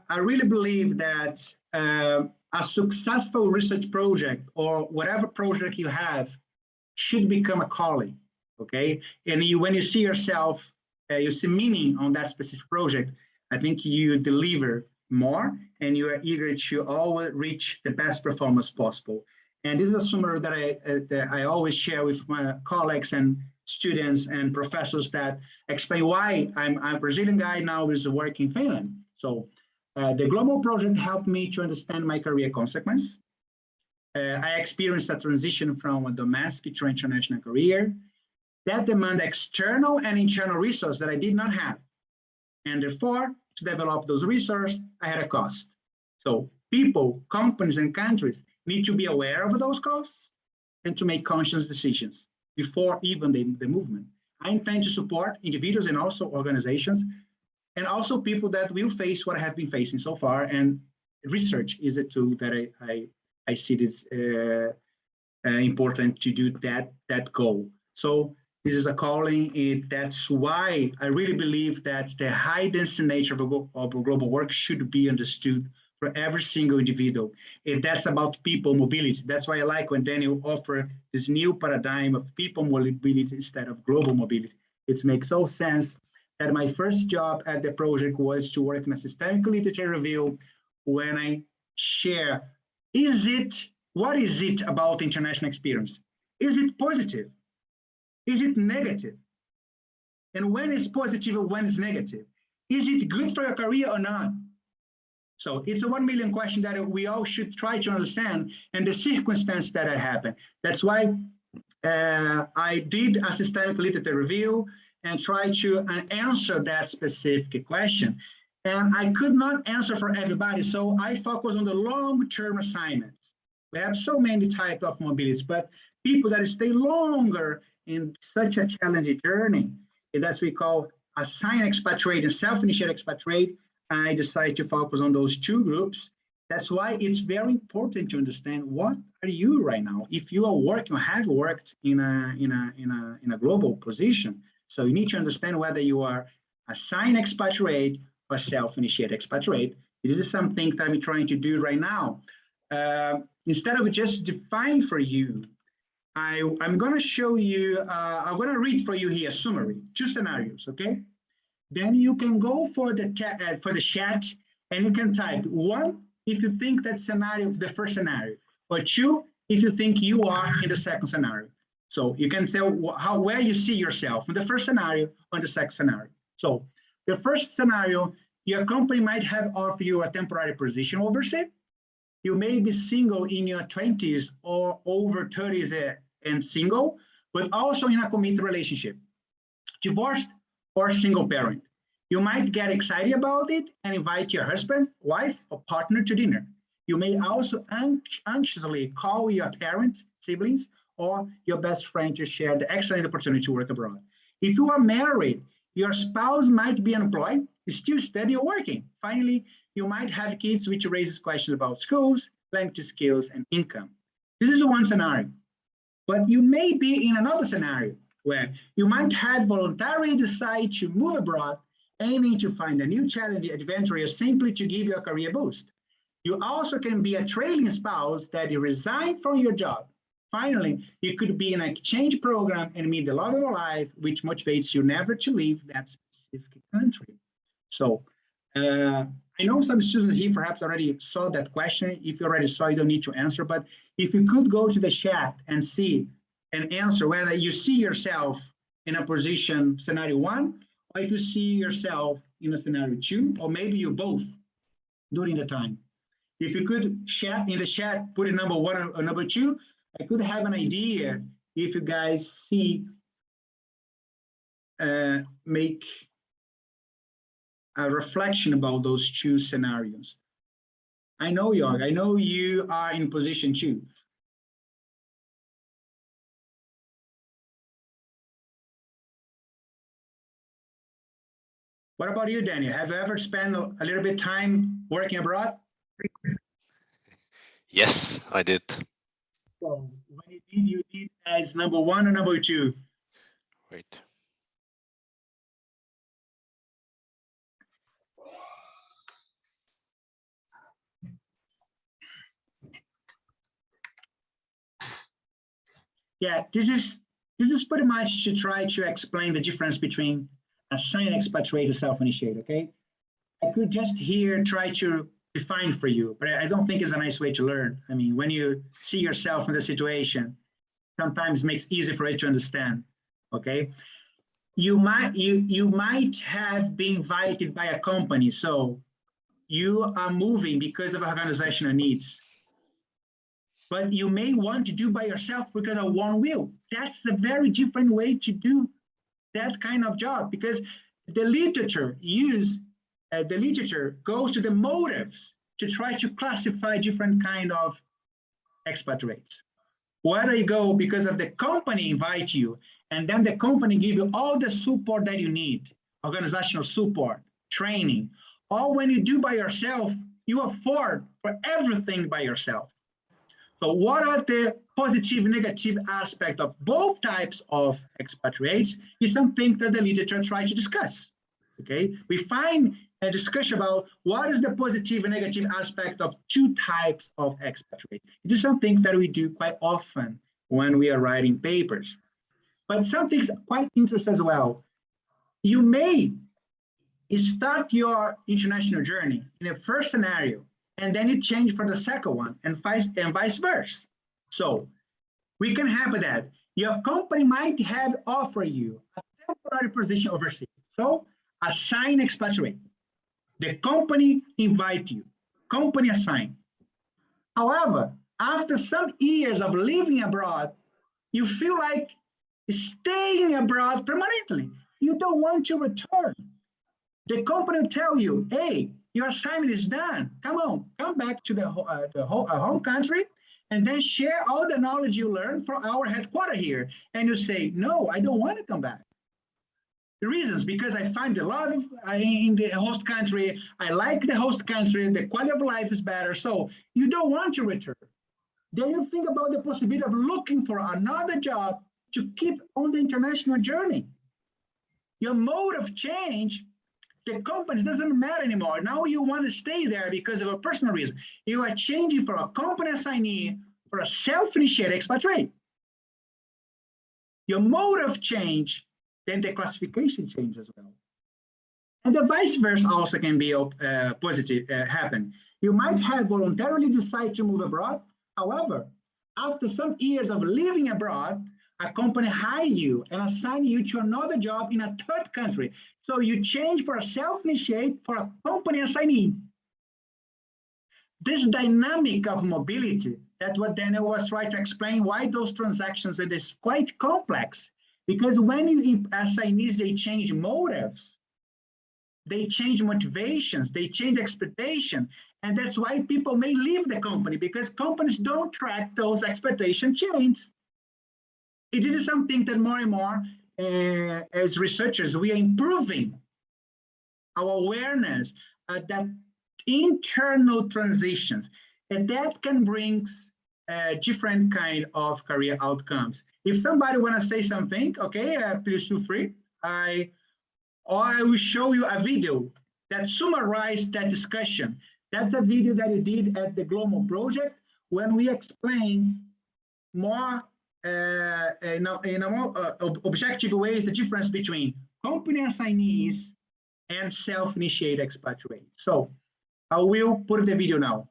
I really believe that a successful research project, or whatever project you have, should become a calling, okay? And when you see yourself, you see meaning on that specific project, I think you deliver more, and you are eager to always reach the best performance possible. And this is a summary that I always share with my colleagues and students and professors that explain why I'm a Brazilian guy now is working in Finland. So the global project helped me to understand my career consequence. I experienced a transition from a domestic to international career that demanded external and internal resources that I did not have. And therefore, to develop those resources, I had a cost. So people, companies, and countries need to be aware of those costs and to make conscious decisions before even the movement. I intend to support individuals and also organizations, and also people that will face what I have been facing so far. And research is a tool that I see this important to do that goal. So this is a calling. That's why I really believe that the high density nature of global work should be understood for every single individual. And that's about people mobility. That's why I like when Daniel offered this new paradigm of people mobility instead of global mobility. It makes all sense that my first job at the project was to work in a systemic literature review when I share, what is it about international experience? Is it positive? Is it negative? And when it's positive or when it's negative? Is it good for your career or not? So it's a 1 million question that we all should try to understand, and the circumstance that happened. That's why I did a systemic literature review and try to answer that specific question. And I could not answer for everybody, so I focus on the long-term assignments. We have so many types of mobilities, but people that stay longer in such a challenging journey, and that's what we call assigned expatriate and self-initiated expatriate. I decided to focus on those 2 groups. That's why it's very important to understand what are you right now. If you are working or have worked in a global position, so you need to understand whether you are assigned expatriate or self-initiated expatriate. This is something that I'm trying to do right now. Instead of just define for you, I'm going to show you, I'm going to read for you here a summary, 2 scenarios, okay? Then you can go for the chat and you can type 1 if you think that scenario is the first scenario, or 2 if you think you are in the second scenario. So you can tell where you see yourself in the first scenario or in the second scenario. So the first scenario, your company might have offered you a temporary position overseas. You may be single in your 20s or over 30s and single, but also in a committed relationship, divorced or single parent. You might get excited about it and invite your husband, wife, or partner to dinner. You may also anxiously call your parents, siblings, or your best friend to share the excellent opportunity to work abroad. If you are married, your spouse might be unemployed, still studying or working. Finally, you might have kids which raises questions about schools, language skills, and income. This is one scenario. But you may be in another scenario where you might have voluntarily decide to move abroad, aiming to find a new challenge, adventure, or simply to give you a career boost. You also can be a trailing spouse that you resign from your job. Finally, you could be in an exchange program and meet the love of your life, which motivates you never to leave that specific country. So I know some students here perhaps already saw that question. If you already saw, you don't need to answer, but if you could go to the chat and see and answer whether you see yourself in a position scenario 1, or if you see yourself in a scenario 2, or maybe you both during the time. If you could chat in the chat, put it number 1 or number 2, I could have an idea if you guys see, make a reflection about those 2 scenarios. I know, Jorg, I know you are in position 2. What about you, Daniel? Have you ever spent a little bit of time working abroad? Yes, I did. So when you did as number 1 or number 2? Wait. Yeah, this is pretty much to try to explain the difference between assigned expatriate and self-initiate, okay? I could just here try to define for you, but I don't think it's a nice way to learn. I mean, when you see yourself in the situation, sometimes makes easy for you to understand, okay? You might have been invited by a company, so you are moving because of organizational needs. But you may want to do by yourself because of one will. That's a very different way to do that kind of job, because the literature goes to the motives to try to classify different kind of expatriates. Whether you go because of the company invite you, and then the company give you all the support that you need, organizational support, training, or when you do by yourself, you afford for everything by yourself. So what are the positive, negative aspect of both types of expatriates is something that the literature tries to discuss, okay? We find a discussion about what is the positive and negative aspect of 2 types of expatriates. It is something that we do quite often when we are writing papers. But something's quite interesting as well. You may start your international journey in a first scenario, and then you change for the second one, and vice versa. So we can have that. Your company might have offered you a temporary position overseas. So assign expatriate. The company invite you, company assign. However, after some years of living abroad, you feel like staying abroad permanently. You don't want to return. The company will tell you, hey, your assignment is done. Come on, come back to the home country and then share all the knowledge you learned from our headquarters here. And you say, no, I don't want to come back. The reasons, because I find the love in the host country, I like the host country, the quality of life is better, so you don't want to return. Then you think about the possibility of looking for another job to keep on the international journey. Your mode of change, the company doesn't matter anymore. Now you want to stay there because of a personal reason. You are changing from a company assignee for a self-initiated expatriate. Your mode of change, then the classification changes as well. And the vice versa also can be positive, happen. You might have voluntarily decided to move abroad. However, after some years of living abroad, a company hire you and assign you to another job in a third country. So you change for a self-initiate for a company assignee. This dynamic of mobility, that's what Daniel was trying to explain, why those transactions are quite complex. Because when you assignees, they change motives, they change motivations, they change expectation. And that's why people may leave the company, because companies don't track those expectation changes. It is something that more and more, as researchers, we are improving our awareness that internal transitions, and that can bring different kind of career outcomes. If somebody want to say something, okay, please feel free. I will show you a video that summarized that discussion. That's a video that we did at the Global Project when we explain more in a more objective ways the difference between company assignees and self-initiated expatriates. So I will put the video now.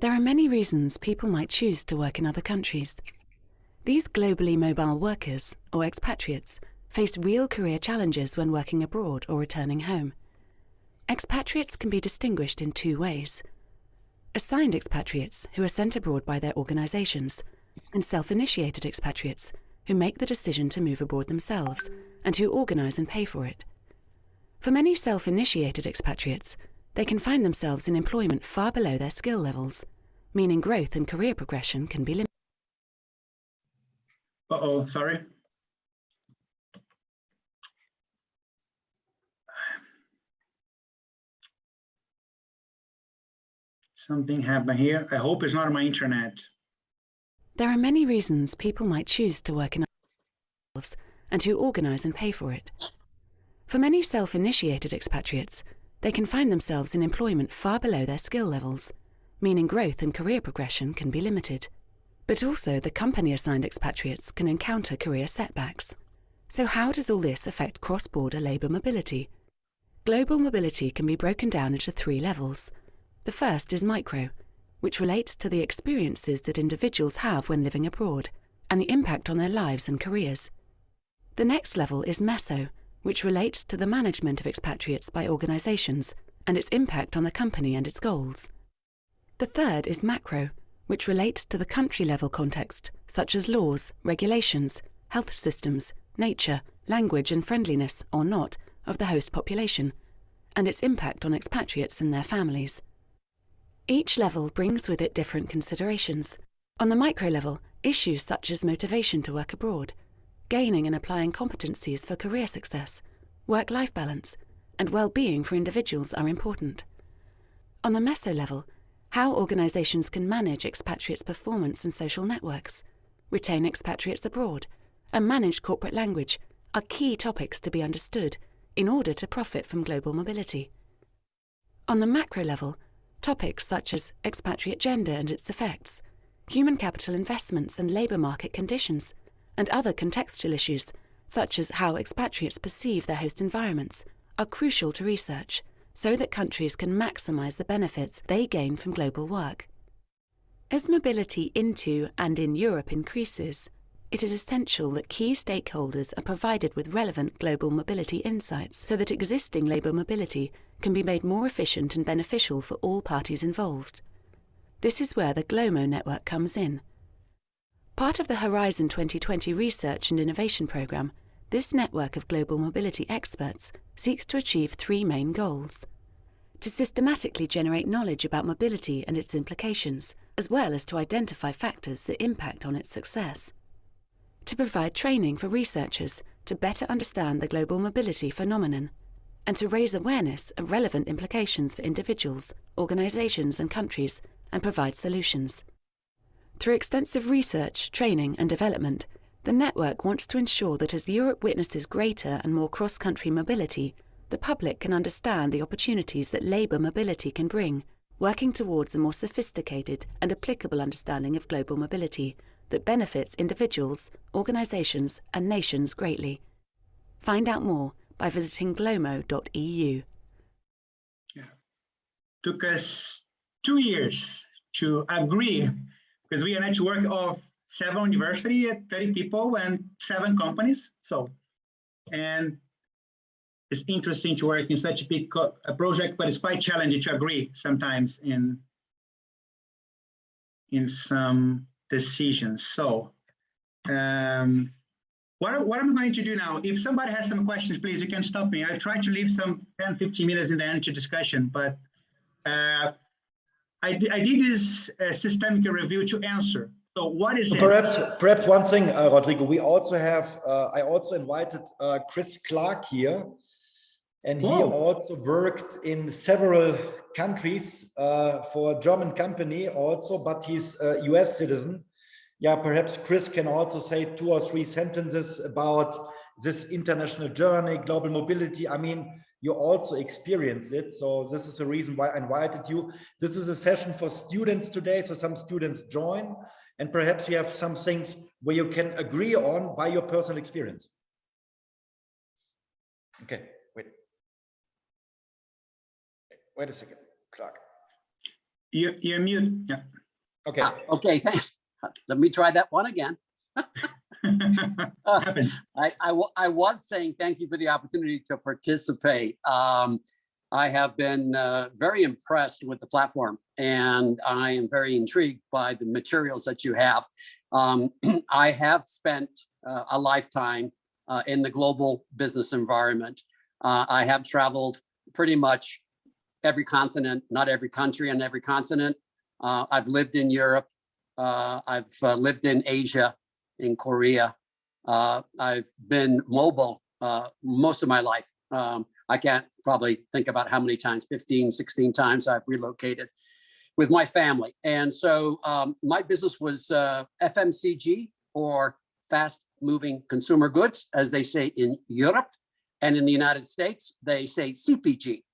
There are many reasons people might choose to work in other countries. These globally mobile workers, or expatriates, face real career challenges when working abroad or returning home. Expatriates can be distinguished in two ways: assigned expatriates, who are sent abroad by their organizations, and self-initiated expatriates, who make the decision to move abroad themselves and who organize and pay for it. For many self-initiated expatriates, they can find themselves in employment far below their skill levels, meaning growth and career progression can be limited. Uh-oh, sorry. Something happened here. I hope it's not my internet. There are many reasons people might choose to work in themselves and who organize and pay for it. For many self-initiated expatriates, they can find themselves in employment far below their skill levels, meaning growth and career progression can be limited. But also the company-assigned expatriates can encounter career setbacks. So how does all this affect cross-border labour mobility? Global mobility can be broken down into three levels. The first is micro, which relates to the experiences that individuals have when living abroad and the impact on their lives and careers. The next level is meso, which relates to the management of expatriates by organisations and its impact on the company and its goals. The third is macro, which relates to the country-level context, such as laws, regulations, health systems, nature, language and friendliness, or not, of the host population, and its impact on expatriates and their families. Each level brings with it different considerations. On the micro level, issues such as motivation to work abroad, gaining and applying competencies for career success, work-life balance, and well-being for individuals are important. On the meso level, how organisations can manage expatriates' performance and social networks, retain expatriates abroad, and manage corporate language are key topics to be understood in order to profit from global mobility. On the macro level, topics such as expatriate gender and its effects, human capital investments and labour market conditions, and other contextual issues such as how expatriates perceive their host environments are crucial to research so that countries can maximise the benefits they gain from global work. As mobility into and in Europe increases, it is essential that key stakeholders are provided with relevant global mobility insights so that existing labour mobility can be made more efficient and beneficial for all parties involved. This is where the GLOMO network comes in. Part of the Horizon 2020 Research and Innovation Programme, this network of global mobility experts seeks to achieve three main goals: to systematically generate knowledge about mobility and its implications, as well as to identify factors that impact on its success; to provide training for researchers to better understand the global mobility phenomenon, and to raise awareness of relevant implications for individuals, organisations and countries, and provide solutions. Through extensive research, training and development, the network wants to ensure that as Europe witnesses greater and more cross-country mobility, the public can understand the opportunities that labour mobility can bring, working towards a more sophisticated and applicable understanding of global mobility that benefits individuals, organisations and nations greatly. Find out more by visiting glomo.eu. Yeah. Took us 2 years to agree, because we are a network of 7 universities, 30 people and 7 companies. So, and it's interesting to work in such a big project, but it's quite challenging to agree sometimes in some decisions. So, what I'm going to do now, if somebody has some questions, please, you can stop me. I'll try to leave some 10, 15 minutes in the end to discussion, but I did this systemic review to answer So what is it? Perhaps one thing, Rodrigo, we also have, I also invited Chris Clark here, and he also worked in several countries for a German company also, but he's a US citizen. Yeah, perhaps Chris can also say 2 or 3 sentences about this international journey, global mobility. I mean, you also experienced it. So this is the reason why I invited you. This is a session for students today. So some students join, and perhaps you have some things where you can agree on by your personal experience. Okay, wait a second, Clark. You're mute, yeah. Okay. Okay, thanks. Let me try that one again. Happens. I was saying thank you for the opportunity to participate. I have been very impressed with the platform, and I am very intrigued by the materials that you have. I have spent a lifetime in the global business environment. I have traveled pretty much every continent, not every country on every continent. I've lived in Europe. I've lived in Asia, in Korea. I've been mobile most of my life. I can't probably think about how many times, 15, 16 times I've relocated with my family. And so my business was FMCG, or fast moving consumer goods, as they say in Europe. And in the United States, they say CPG,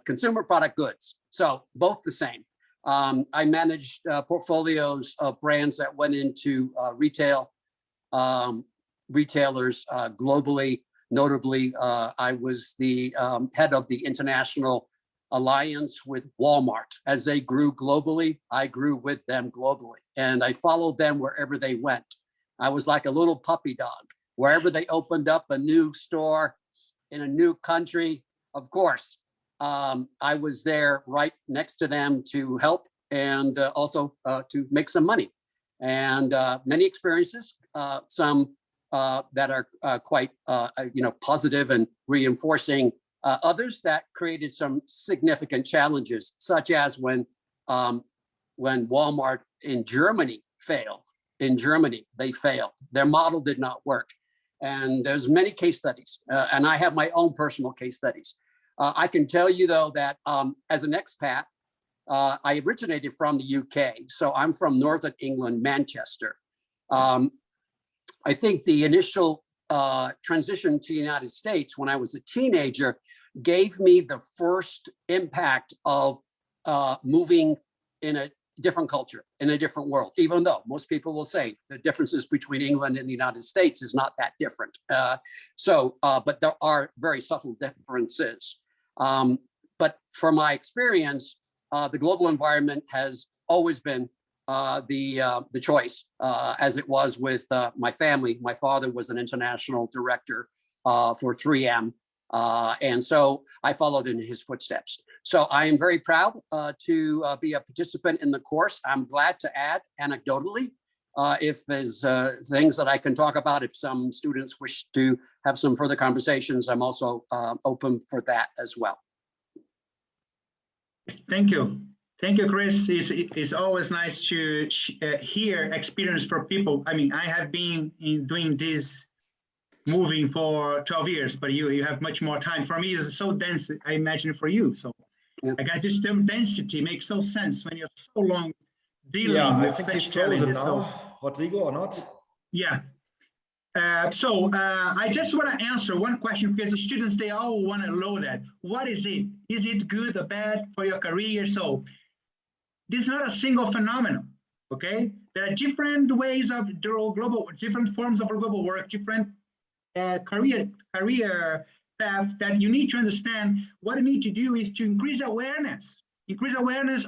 consumer product goods. So both the same. I managed portfolios of brands that went into retailers globally. Notably, I was the head of the international alliance with Walmart. As they grew globally, I grew with them globally, and I followed them wherever they went. I was like a little puppy dog. Wherever they opened up a new store in a new country, of course, I was there right next to them to help, and also to make some money. And many experiences, some that are quite positive and reinforcing, others that created some significant challenges, such as when Walmart in Germany failed. In Germany, they failed. Their model did not work. And there's many case studies, and I have my own personal case studies. I can tell you, though, that as an expat, I originated from the UK. So I'm from Northern England, Manchester. I think the initial transition to the United States when I was a teenager gave me the first impact of moving in a different culture, in a different world, even though most people will say the differences between England and the United States is not that different. But there are very subtle differences. But from my experience, the global environment has always been the choice, as it was with my family. My father was an international director for 3M. And so I followed in his footsteps. So I am very proud to be a participant in the course. I'm glad to add anecdotally, if there's things that I can talk about, if some students wish to have some further conversations, I'm also open for that as well. Thank you. Thank you, Chris. It's always nice to hear experience from people. I mean, I have been doing this moving for 12 years, but you have much more time. For me, it's so dense, I imagine for you. So yeah. I got this term density makes so sense when you're so long dealing with such challenges. Now, Rodrigo, or not? Yeah. I just want to answer one question, because the students, they all want to know that. What is it? Is it good or bad for your career? So this is not a single phenomenon, okay? There are different ways of different forms of global work, different career path that you need to understand. What you need to do is to increase awareness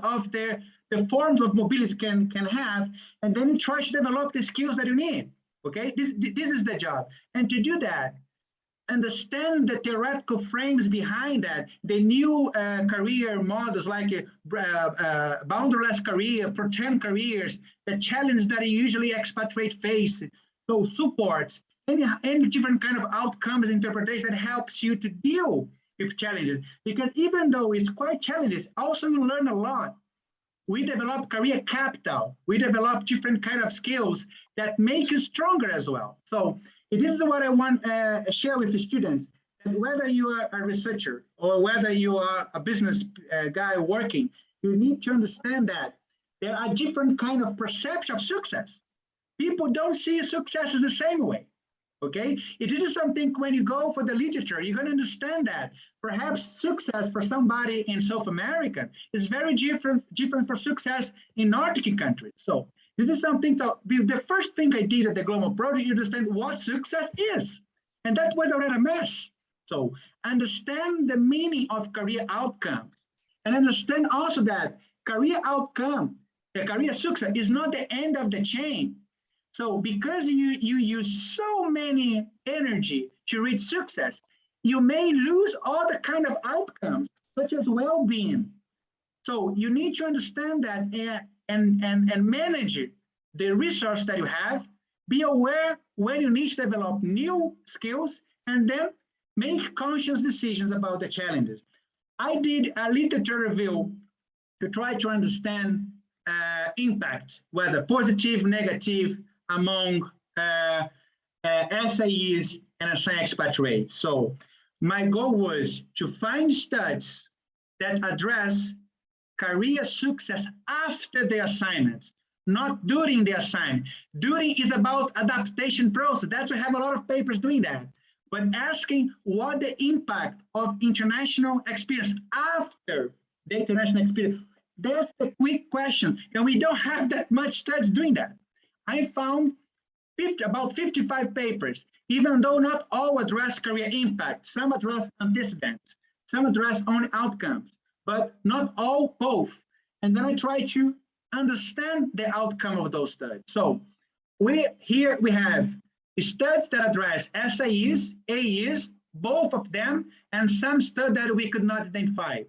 of the forms of mobility can have, and then try to develop the skills that you need. Okay, this is the job. And to do that, understand the theoretical frames behind that, the new career models like boundaryless career, pretend careers, the challenge that usually expatriate face. So support any different kind of outcomes interpretation that helps you to deal with challenges. Because even though it's quite challenges, also you learn a lot. we develop career capital. We develop different kind of skills that make you stronger as well. So this is what I want to share with the students. That whether you are a researcher or whether you are a business guy working, you need to understand that there are different kind of perception of success. People don't see success the same way. Okay, it is something when you go for the literature, you're going to understand that perhaps success for somebody in South America is very different for success in Nordic countries. So this is something to be the first thing I did at the Global Project, you understand what success is. And that was already a mess. So understand the meaning of career outcomes and understand also that career outcome, the career success is not the end of the chain. So because you use so many energy to reach success, you may lose all the kind of outcomes, such as well-being. So you need to understand that and manage the resource that you have, be aware when you need to develop new skills, and then make conscious decisions about the challenges. I did a literature review to try to understand impact, whether positive, negative, among SAEs and assigned expatriates. So my goal was to find studies that address career success after the assignment, not during the assignment. During is about adaptation process. That's why I have a lot of papers doing that. But asking what the impact of international experience after the international experience, that's the quick question. And we don't have that much studies doing that. I found about 55 papers, even though not all address career impact. Some address antecedents, some address only outcomes, but not all both. And then I try to understand the outcome of those studies. So here we have studies that address SAEs, AEs, both of them, and some studies that we could not identify.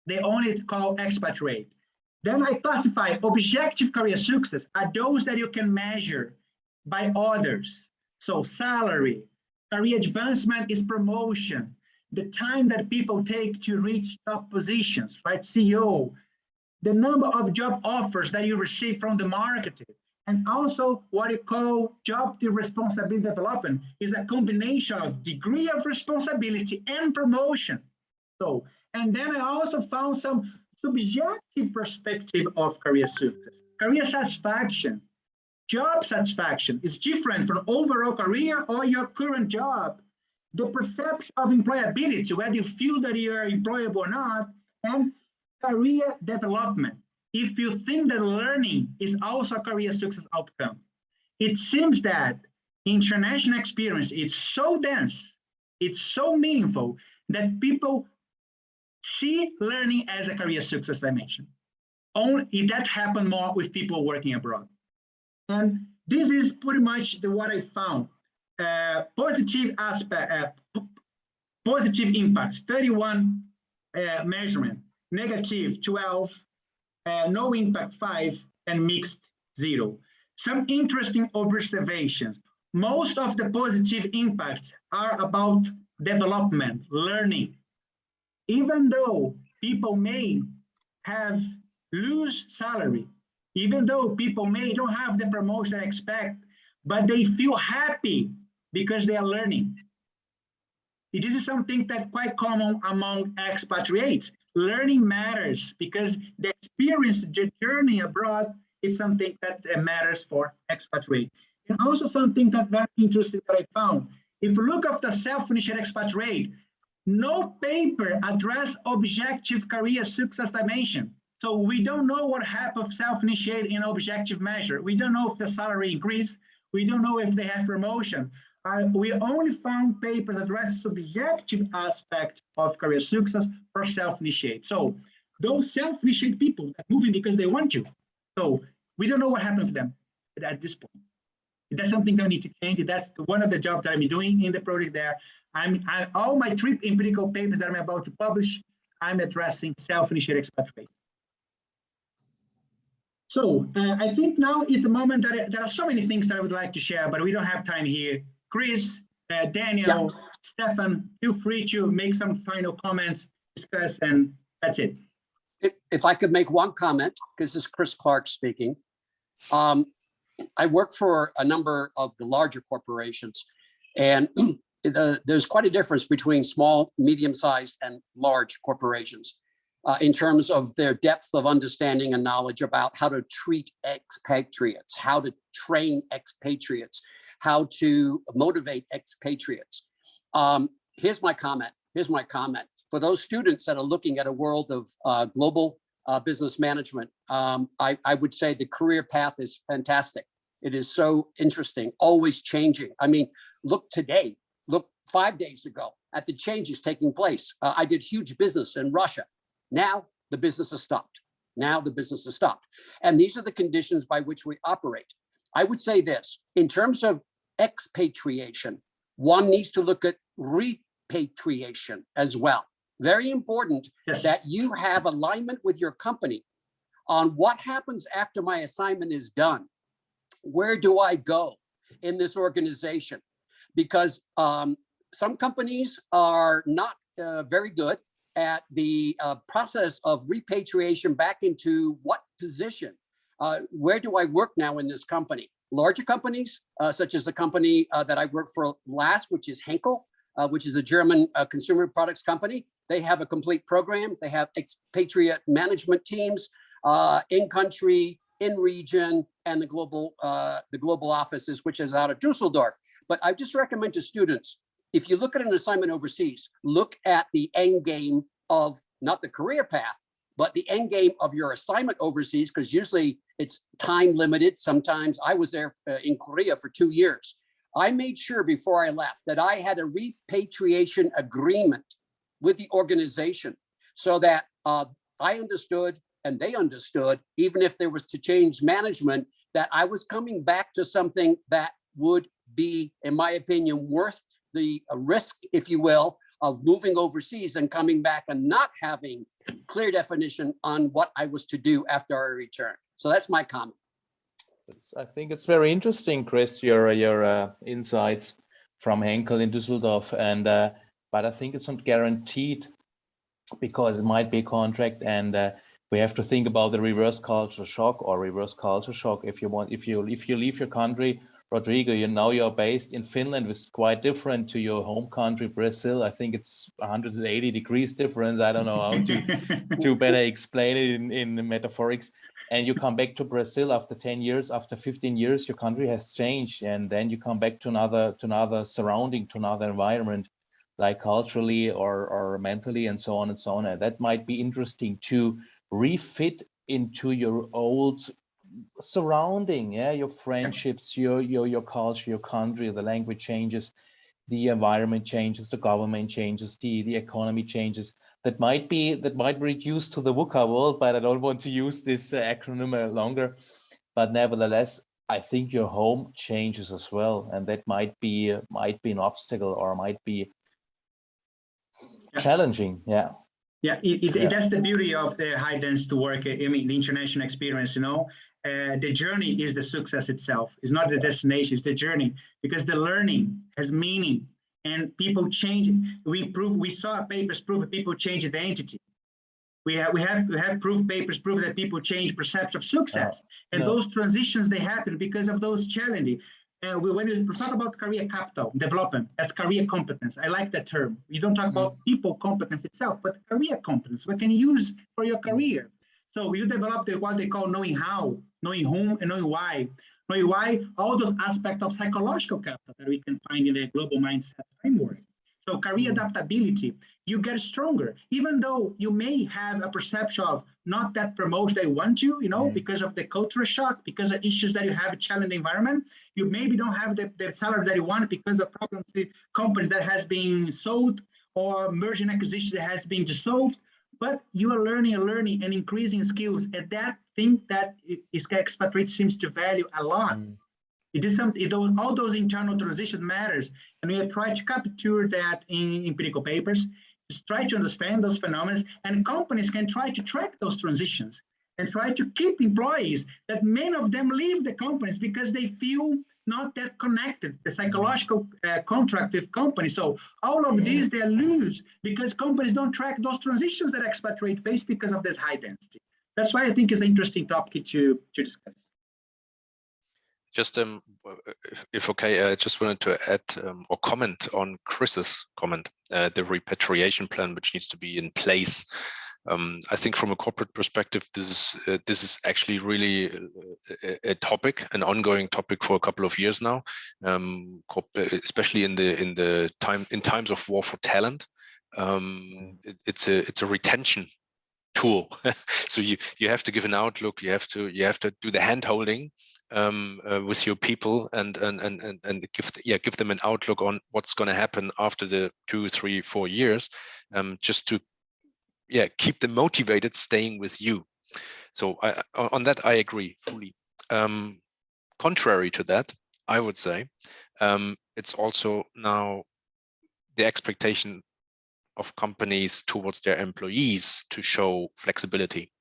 They only call expatriate. Then I classify objective career success are those that you can measure by others. So salary, career advancement is promotion, the time that people take to reach top positions, like CEO, the number of job offers that you receive from the market, and also what you call job to responsibility development is a combination of degree of responsibility and promotion. So, and then I also found some subjective perspective of career success. Career satisfaction, job satisfaction is different from overall career or your current job. The perception of employability, whether you feel that you are employable or not, and career development. If you think that learning is also a career success outcome, it seems that international experience is so dense, it's so meaningful that people see learning as a career success dimension. Only that happens more with people working abroad. And this is pretty much what I found. Positive aspect, positive impacts, 31 measurement, negative 12, no impact 5, and mixed 0. Some interesting observations. Most of the positive impacts are about development, learning. Even though people may have lose salary, even though people may don't have the promotion they expect, but they feel happy because they are learning. It is something that's quite common among expatriates. Learning matters because the experience, the journey abroad is something that matters for expatriates. And also something that's very interesting that I found. If you look at the self-initiated expatriate, no paper address objective career success dimension. So we don't know what happens self-initiated in objective measure. We don't know if the salary increase. We don't know if they have promotion. We only found papers address subjective aspect of career success for self-initiated. So those self-initiated people are moving because they want to. So we don't know what happened to them at this point. That's something that we need to change. That's one of the jobs that I'm doing in the project there. All my 3 empirical papers that I'm about to publish, I'm addressing self-initiated expatriate. So I think now it's a moment that there are so many things that I would like to share, but we don't have time here. Chris, Daniel, Stefan, feel free to make some final comments, discuss, and that's it. If I could make one comment, because this is Chris Clark speaking. I work for a number of the larger corporations, and there's quite a difference between small, medium-sized, and large corporations in terms of their depth of understanding and knowledge about how to treat expatriates, how to train expatriates, how to motivate expatriates. Here's my comment. For those students that are looking at a world of global business management, I would say the career path is fantastic. It is so interesting, always changing. I mean, look today, look 5 days ago at the changes taking place. I did huge business in Russia. Now the business has stopped. And these are the conditions by which we operate. I would say this, in terms of expatriation, one needs to look at repatriation as well. Very important that you have alignment with your company on what happens after my assignment is done. Where do I go in this organization? Because some companies are not very good at the process of repatriation back into what position? Where do I work now in this company? Larger companies, such as the company that I worked for last, which is Henkel, which is a German consumer products company. They have a complete program. They have expatriate management teams in country, in region, and the global offices, which is out of Dusseldorf. But I just recommend to students, if you look at an assignment overseas, look at the end game of not the career path, but the end game of your assignment overseas, because usually it's time limited. Sometimes I was there in Korea for 2 years. I made sure before I left that I had a repatriation agreement with the organization so that I understood and they understood, even if there was to change management, that I was coming back to something that would be, in my opinion, worth the risk, if you will, of moving overseas and coming back and not having clear definition on what I was to do after I return. So that's my comment. I think it's very interesting, Chris, your insights from Henkel in Düsseldorf, and but I think it's not guaranteed because it might be a contract, and we have to think about the reverse culture shock or reverse culture shock. If you leave your country, Rodrigo, you're based in Finland, which is quite different to your home country, Brazil. I think it's 180 degrees difference. I don't know how to better explain it in metaphorics. And you come back to Brazil after 10 years, after 15 years, your country has changed. And then you come back to another surrounding, to another environment, like culturally or mentally and so on and so on. And that might be interesting to refit into your old surrounding, your friendships, your culture, your country, the language changes, the environment changes, the government changes, the economy changes. That might reduce to the VUCA world, but I don't want to use this acronym longer. But nevertheless, I think your home changes as well, and that might be an obstacle or might be challenging. Yeah. That's the beauty of the high density work. I mean, the international experience. The journey is the success itself. It's not the destination, it's the journey, because the learning has meaning and people change. We saw papers prove that people change identity. We have papers prove that people change perception of success. Those transitions, they happen because of those challenges. When we talk about career capital development, that's career competence. I like that term. You don't talk about people competence itself, but career competence, what can you use for your career? So you develop what they call knowing how, knowing whom, and knowing why. Knowing why, all those aspects of psychological capital that we can find in the global mindset framework. So career adaptability, you get stronger, even though you may have a perception of not that promotion they want to, because of the cultural shock, because of issues that you have a challenging environment. You maybe don't have the salary that you want because of problems with companies that has been sold or merger and acquisition that has been dissolved. But you are learning and increasing skills, and that thing that expatriate seems to value a lot. It is something. All those internal transitions matters, and we have tried to capture that in empirical papers. Just try to understand those phenomena, and companies can try to track those transitions and try to keep employees. That many of them leave the companies because they feel not that connected, the psychological contract with companies. So all of these, they lose because companies don't track those transitions that expatriate face because of this high density. That's why I think it's an interesting topic to discuss. Just if okay, I just wanted to add or comment on Chris's comment, the repatriation plan, which needs to be in place. I think from a corporate perspective, this is actually really a topic, an ongoing topic for a couple of years now, especially in times of war for talent. It's a retention tool. So you have to give an outlook. You have to do the hand holding with your people and give them an outlook on what's going to happen after the 2, 3, 4 years, just to keep them motivated staying with you. So on that I agree fully. Contrary to that, I would say it's also now the expectation of companies towards their employees to show flexibility,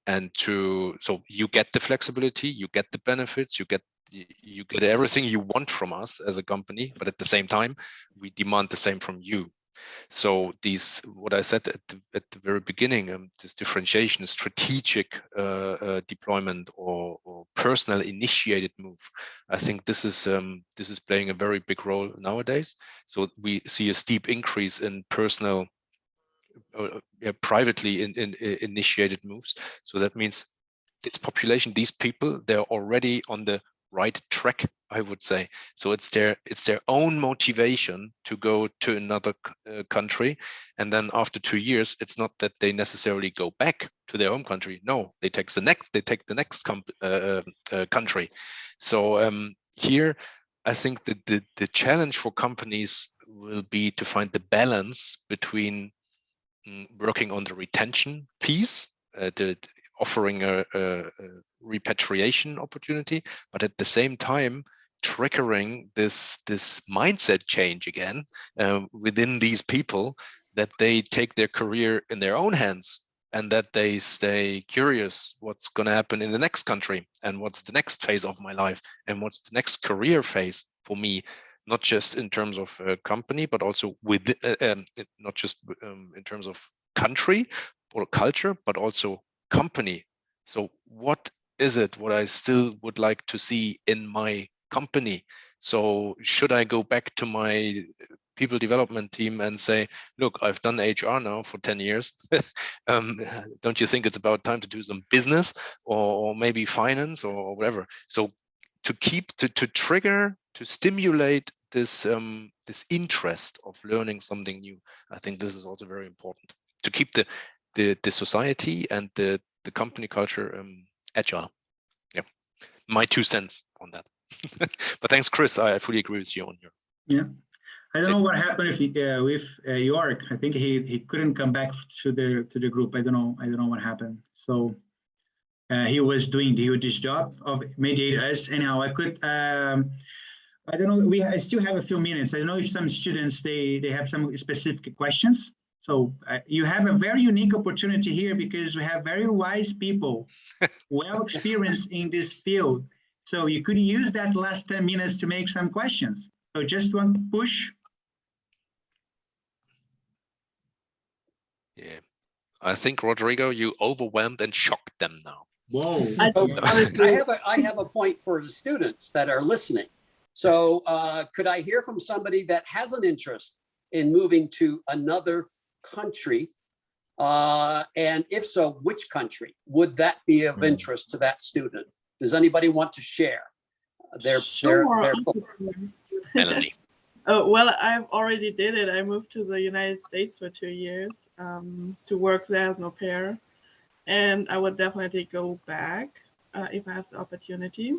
and so you get the flexibility, you get the benefits, you get everything you want from us as a company, but at the same time we demand the same from you. So what I said at the very beginning, this differentiation, strategic deployment or personal initiated move, I think this is playing a very big role nowadays. So we see a steep increase in personal, privately initiated moves. So that means this population, these people, they're already on the right track, I would say. So it's their own motivation to go to another country, and then after 2 years, it's not that they necessarily go back to their home country. No, they take the next country. So here, I think that the challenge for companies will be to find the balance between working on the retention piece, offering a repatriation opportunity, but at the same time triggering this mindset change again within these people, that they take their career in their own hands and that they stay curious what's going to happen in the next country, and what's the next phase of my life, and what's the next career phase for me, not just in terms of company, but also not just in terms of country or culture, but also company. So what is it what I still would like to see in my company? So should I go back to my people development team and say, look, I've done HR now for 10 years. Don't you think it's about time to do some business or maybe finance or whatever? So to trigger, to stimulate this interest of learning something new, I think this is also very important to keep the society and the company culture agile. Yeah, my 2 cents on that. But thanks, Chris. I fully agree with you on your. Yeah, I don't know what happened with York. I think he couldn't come back to the group. I don't know what happened. So he was doing his job of mediate us. Anyhow, I could. I don't know. I still have a few minutes. I don't know if some students they have some specific questions. So you have a very unique opportunity here because we have very wise people, well experienced in this field. So you could use that last 10 minutes to make some questions. So just one push. Yeah, I think, Rodrigo, you overwhelmed and shocked them now. Whoa. I have a point for the students that are listening. So could I hear from somebody that has an interest in moving to another country? And if so, which country? Would that be of interest to that student? Does anybody want to share their Melanie. Well, I've already did it. I moved to the United States for 2 years to work there as an au pair. And I would definitely go back if I have the opportunity.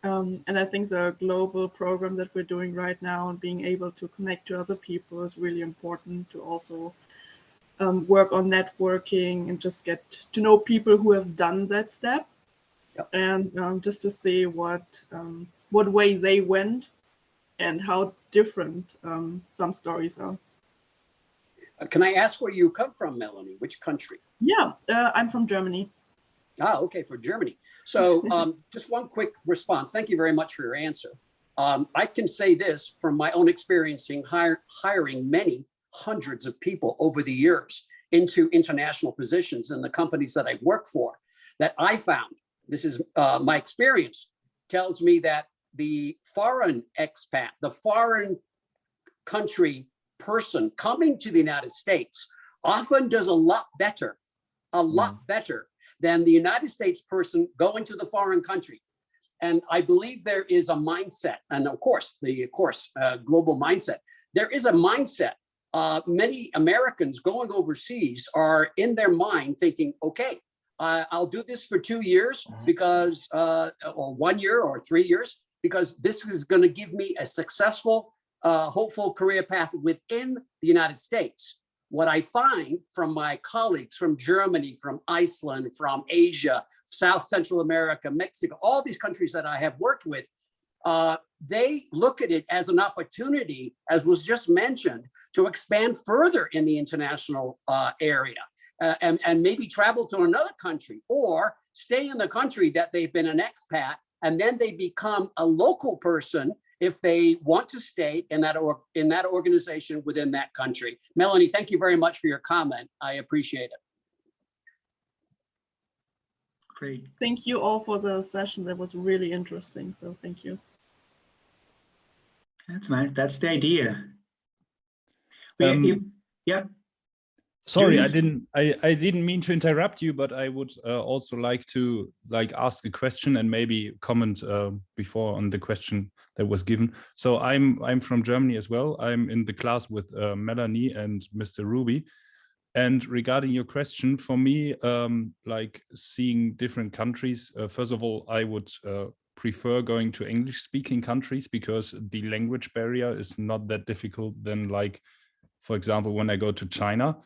And I think the global program that we're doing right now and being able to connect to other people is really important, to also work on networking and just get to know people who have done that step. Yep. And just to see what way they went and how different some stories are. Can I ask where you come from, Melanie? Which country? Yeah, I'm from Germany. Ah, okay, for Germany. So just one quick response. Thank you very much for your answer. I can say this from my own experience in hiring many hundreds of people over the years into international positions in the companies that I work for, that I found, this is my experience, tells me that the foreign expat, the foreign country person coming to the United States often does a lot better than the United States person going to the foreign country. And I believe there is a mindset, and of course, global mindset. There is a mindset. Many Americans going overseas are in their mind thinking, okay, I'll do this for 2 years because, or 1 year or 3 years, because this is going to give me a successful, hopeful career path within the United States. What I find from my colleagues from Germany, from Iceland, from Asia, South Central America, Mexico, all these countries that I have worked with, they look at it as an opportunity, as was just mentioned, to expand further in the international area and maybe travel to another country or stay in the country that they've been an expat, and then they become a local person if they want to stay in that organization within that country. Melanie, thank you very much for your comment. I appreciate it. Great. Thank you all for the session. That was really interesting. So thank you. That's nice. That's the idea. Yeah. Sorry, I didn't mean to interrupt you, but I would also like to ask a question and maybe comment before on the question that was given. So I'm from Germany as well. I'm in the class with Melanie and Mr. Ruby. And regarding your question, for me, like seeing different countries, first of all, I would prefer going to English-speaking countries because the language barrier is not that difficult than, like, for example, when I go to China.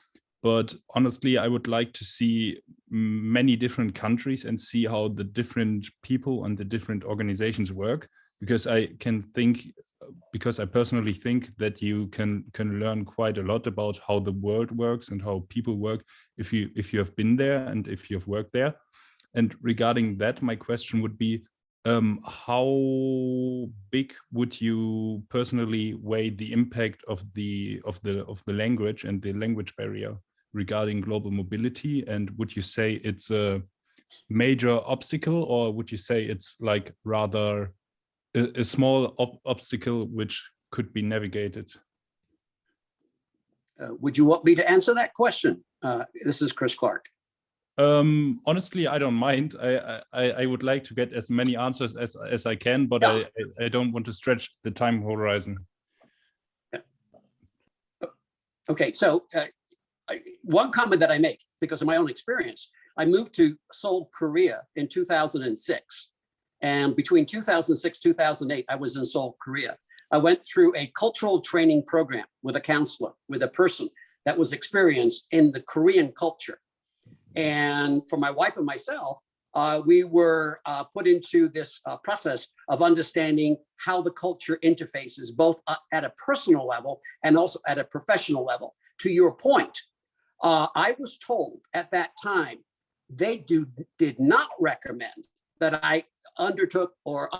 But honestly, I would like to see many different countries and see how the different people and the different organizations work, because I personally think that you can learn quite a lot about how the world works and how people work if you have been there and if you have worked there. And regarding that, my question would be, how big would you personally weigh the impact of the language and the language barrier regarding global mobility? And would you say it's a major obstacle, or would you say it's like rather a small obstacle which could be navigated? Would you want me to answer that question? This is Chris Clark. Honestly, I don't mind. I would like to get as many answers as I can, but yeah. I don't want to stretch the time horizon. Okay, so one comment that I make, because of my own experience, I moved to Seoul, Korea in 2006. And between 2006, 2008, I was in Seoul, Korea. I went through a cultural training program with a counselor, with a person that was experienced in the Korean culture. And for my wife and myself, we were put into this process of understanding how the culture interfaces, both at a personal level and also at a professional level. To your point, I was told at that time, they did not recommend that I undertook or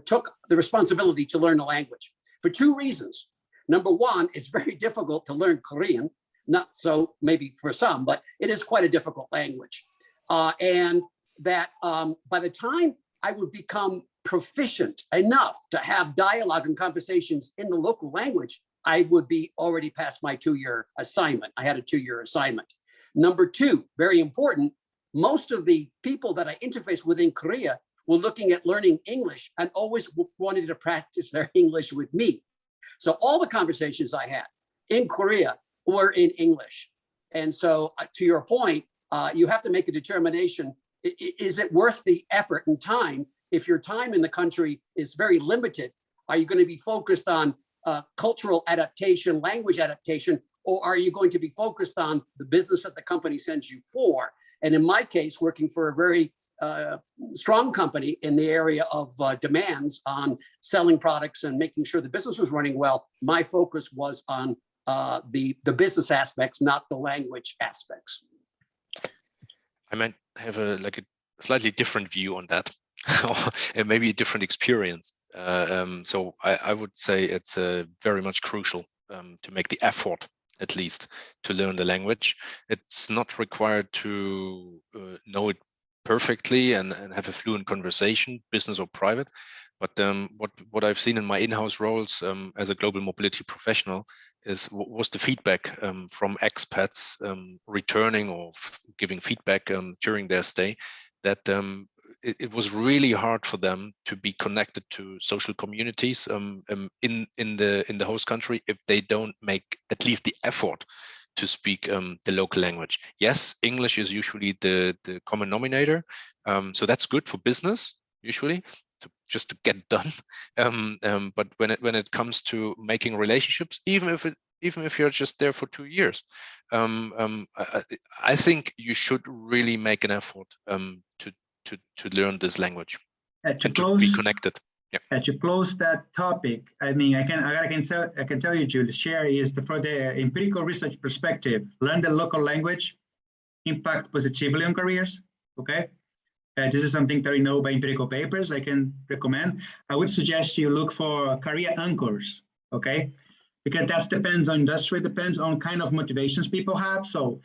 took the responsibility to learn a language for two reasons. Number one, it's very difficult to learn Korean. Not so maybe for some, but it is quite a difficult language. And that by the time I would become proficient enough to have dialogue and conversations in the local language, I would be already past my 2-year assignment. I had a 2-year assignment. Number two, very important, most of the people that I interfaced with in Korea were looking at learning English and always wanted to practice their English with me. So all the conversations I had in Korea were in English. And so to your point, you have to make a determination. Is it worth the effort and time? If your time in the country is very limited, are you going to be focused on cultural adaptation, language adaptation, or are you going to be focused on the business that the company sends you for? And in my case, working for a very strong company in the area of demands on selling products and making sure the business was running well, my focus was on the business aspects, not the language aspects. I might have a slightly different view on that, or maybe a different experience. So I would say it's very much crucial to make the effort, at least, to learn the language. It's not required to know it perfectly and have a fluent conversation, business or private. But what I've seen in my in-house roles as a global mobility professional was the feedback from expats returning or giving feedback during their stay, that it was really hard for them to be connected to social communities in the host country if they don't make at least the effort to speak the local language. Yes, English is usually the common denominator, so that's good for business usually, just to get done. But when it comes to making relationships, even if you're just there for 2 years, I think you should really make an effort to learn this language and to be connected. Yeah. To close that topic, I mean, I can tell you, Julie, share is for the empirical research perspective, learn the local language, impact positively on careers. Okay. This is something that we know by empirical papers. I can recommend. I would suggest you look for career anchors, okay? Because that depends on industry, depends on kind of motivations people have. So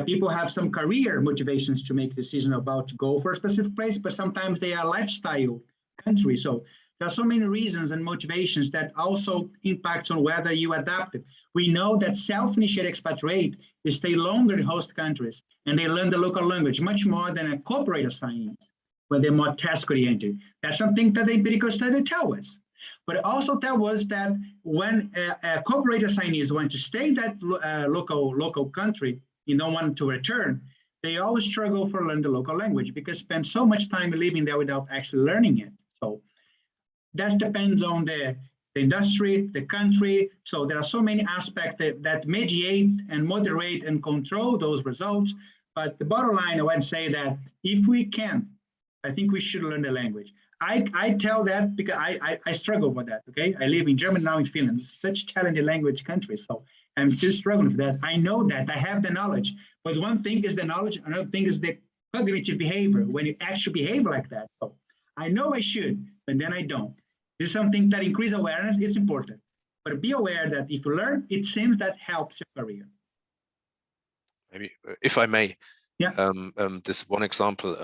people have some career motivations to make decisions about to go for a specific place, but sometimes they are lifestyle country. So there are so many reasons and motivations that also impact on whether you adapt it. We know that self-initiated expatriate, they stay longer in host countries and they learn the local language much more than a corporate assignee when they're more task-oriented. That's something that the empirical study tells us. But it also tells us that when corporate assignees want to stay in that local country, you don't want to return, they always struggle for learning the local language because spend so much time living there without actually learning it. So that depends on the industry, the country. So there are so many aspects that mediate and moderate and control those results. But the bottom line, I would say that if we can, I think we should learn the language. I tell that because I struggle with that, okay? I live in Germany, now in Finland. It's such challenging language country, so I'm still struggling with that. I know that, I have the knowledge, but one thing is the knowledge, another thing is the cognitive behavior, when you actually behave like that. So I know I should, but then I don't. This is something that increases awareness, it's important. But be aware that if you learn, it seems that helps your career. Maybe, if I may, yeah. This one example,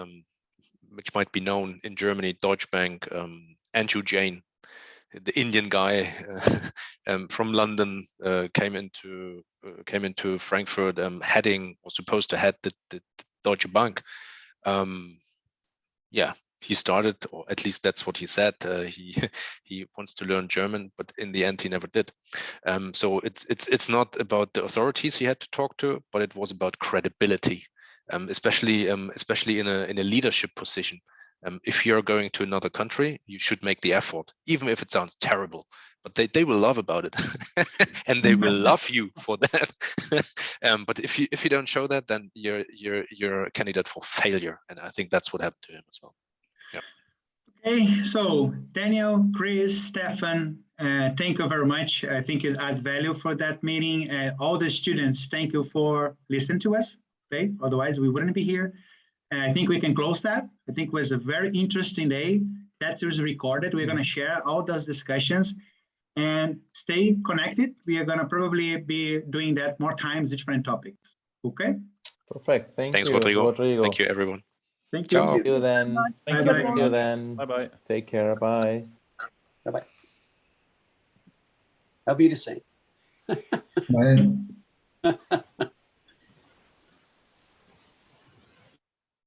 which might be known in Germany, Deutsche Bank, Andrew Jain, the Indian guy from London, came into Frankfurt, heading or supposed to head the Deutsche Bank. Yeah, he started, or at least that's what he said. He wants to learn German, but in the end, he never did. So it's not about the authorities he had to talk to, but it was about credibility. Especially in a leadership position. If you're going to another country, you should make the effort, even if it sounds terrible. But they will love about it, and they will love you for that. But if you don't show that, then you're a candidate for failure, and I think that's what happened to him as well. Yeah. Okay, so Daniel, Chris, Stefan, thank you very much. I think it adds value for that meeting. All the students, thank you for listening to us. Okay, otherwise we wouldn't be here. And I think we can close that. I think it was a very interesting day. That was recorded. We're going to share all those discussions and stay connected. We are going to probably be doing that more times, different topics. Okay. Perfect. Thanks, Rodrigo. Thank you, everyone. Thank you. Ciao. See you then. Thank you. See you then. Bye-bye. Take care. Bye. Bye-bye. I'll be the same. Bye.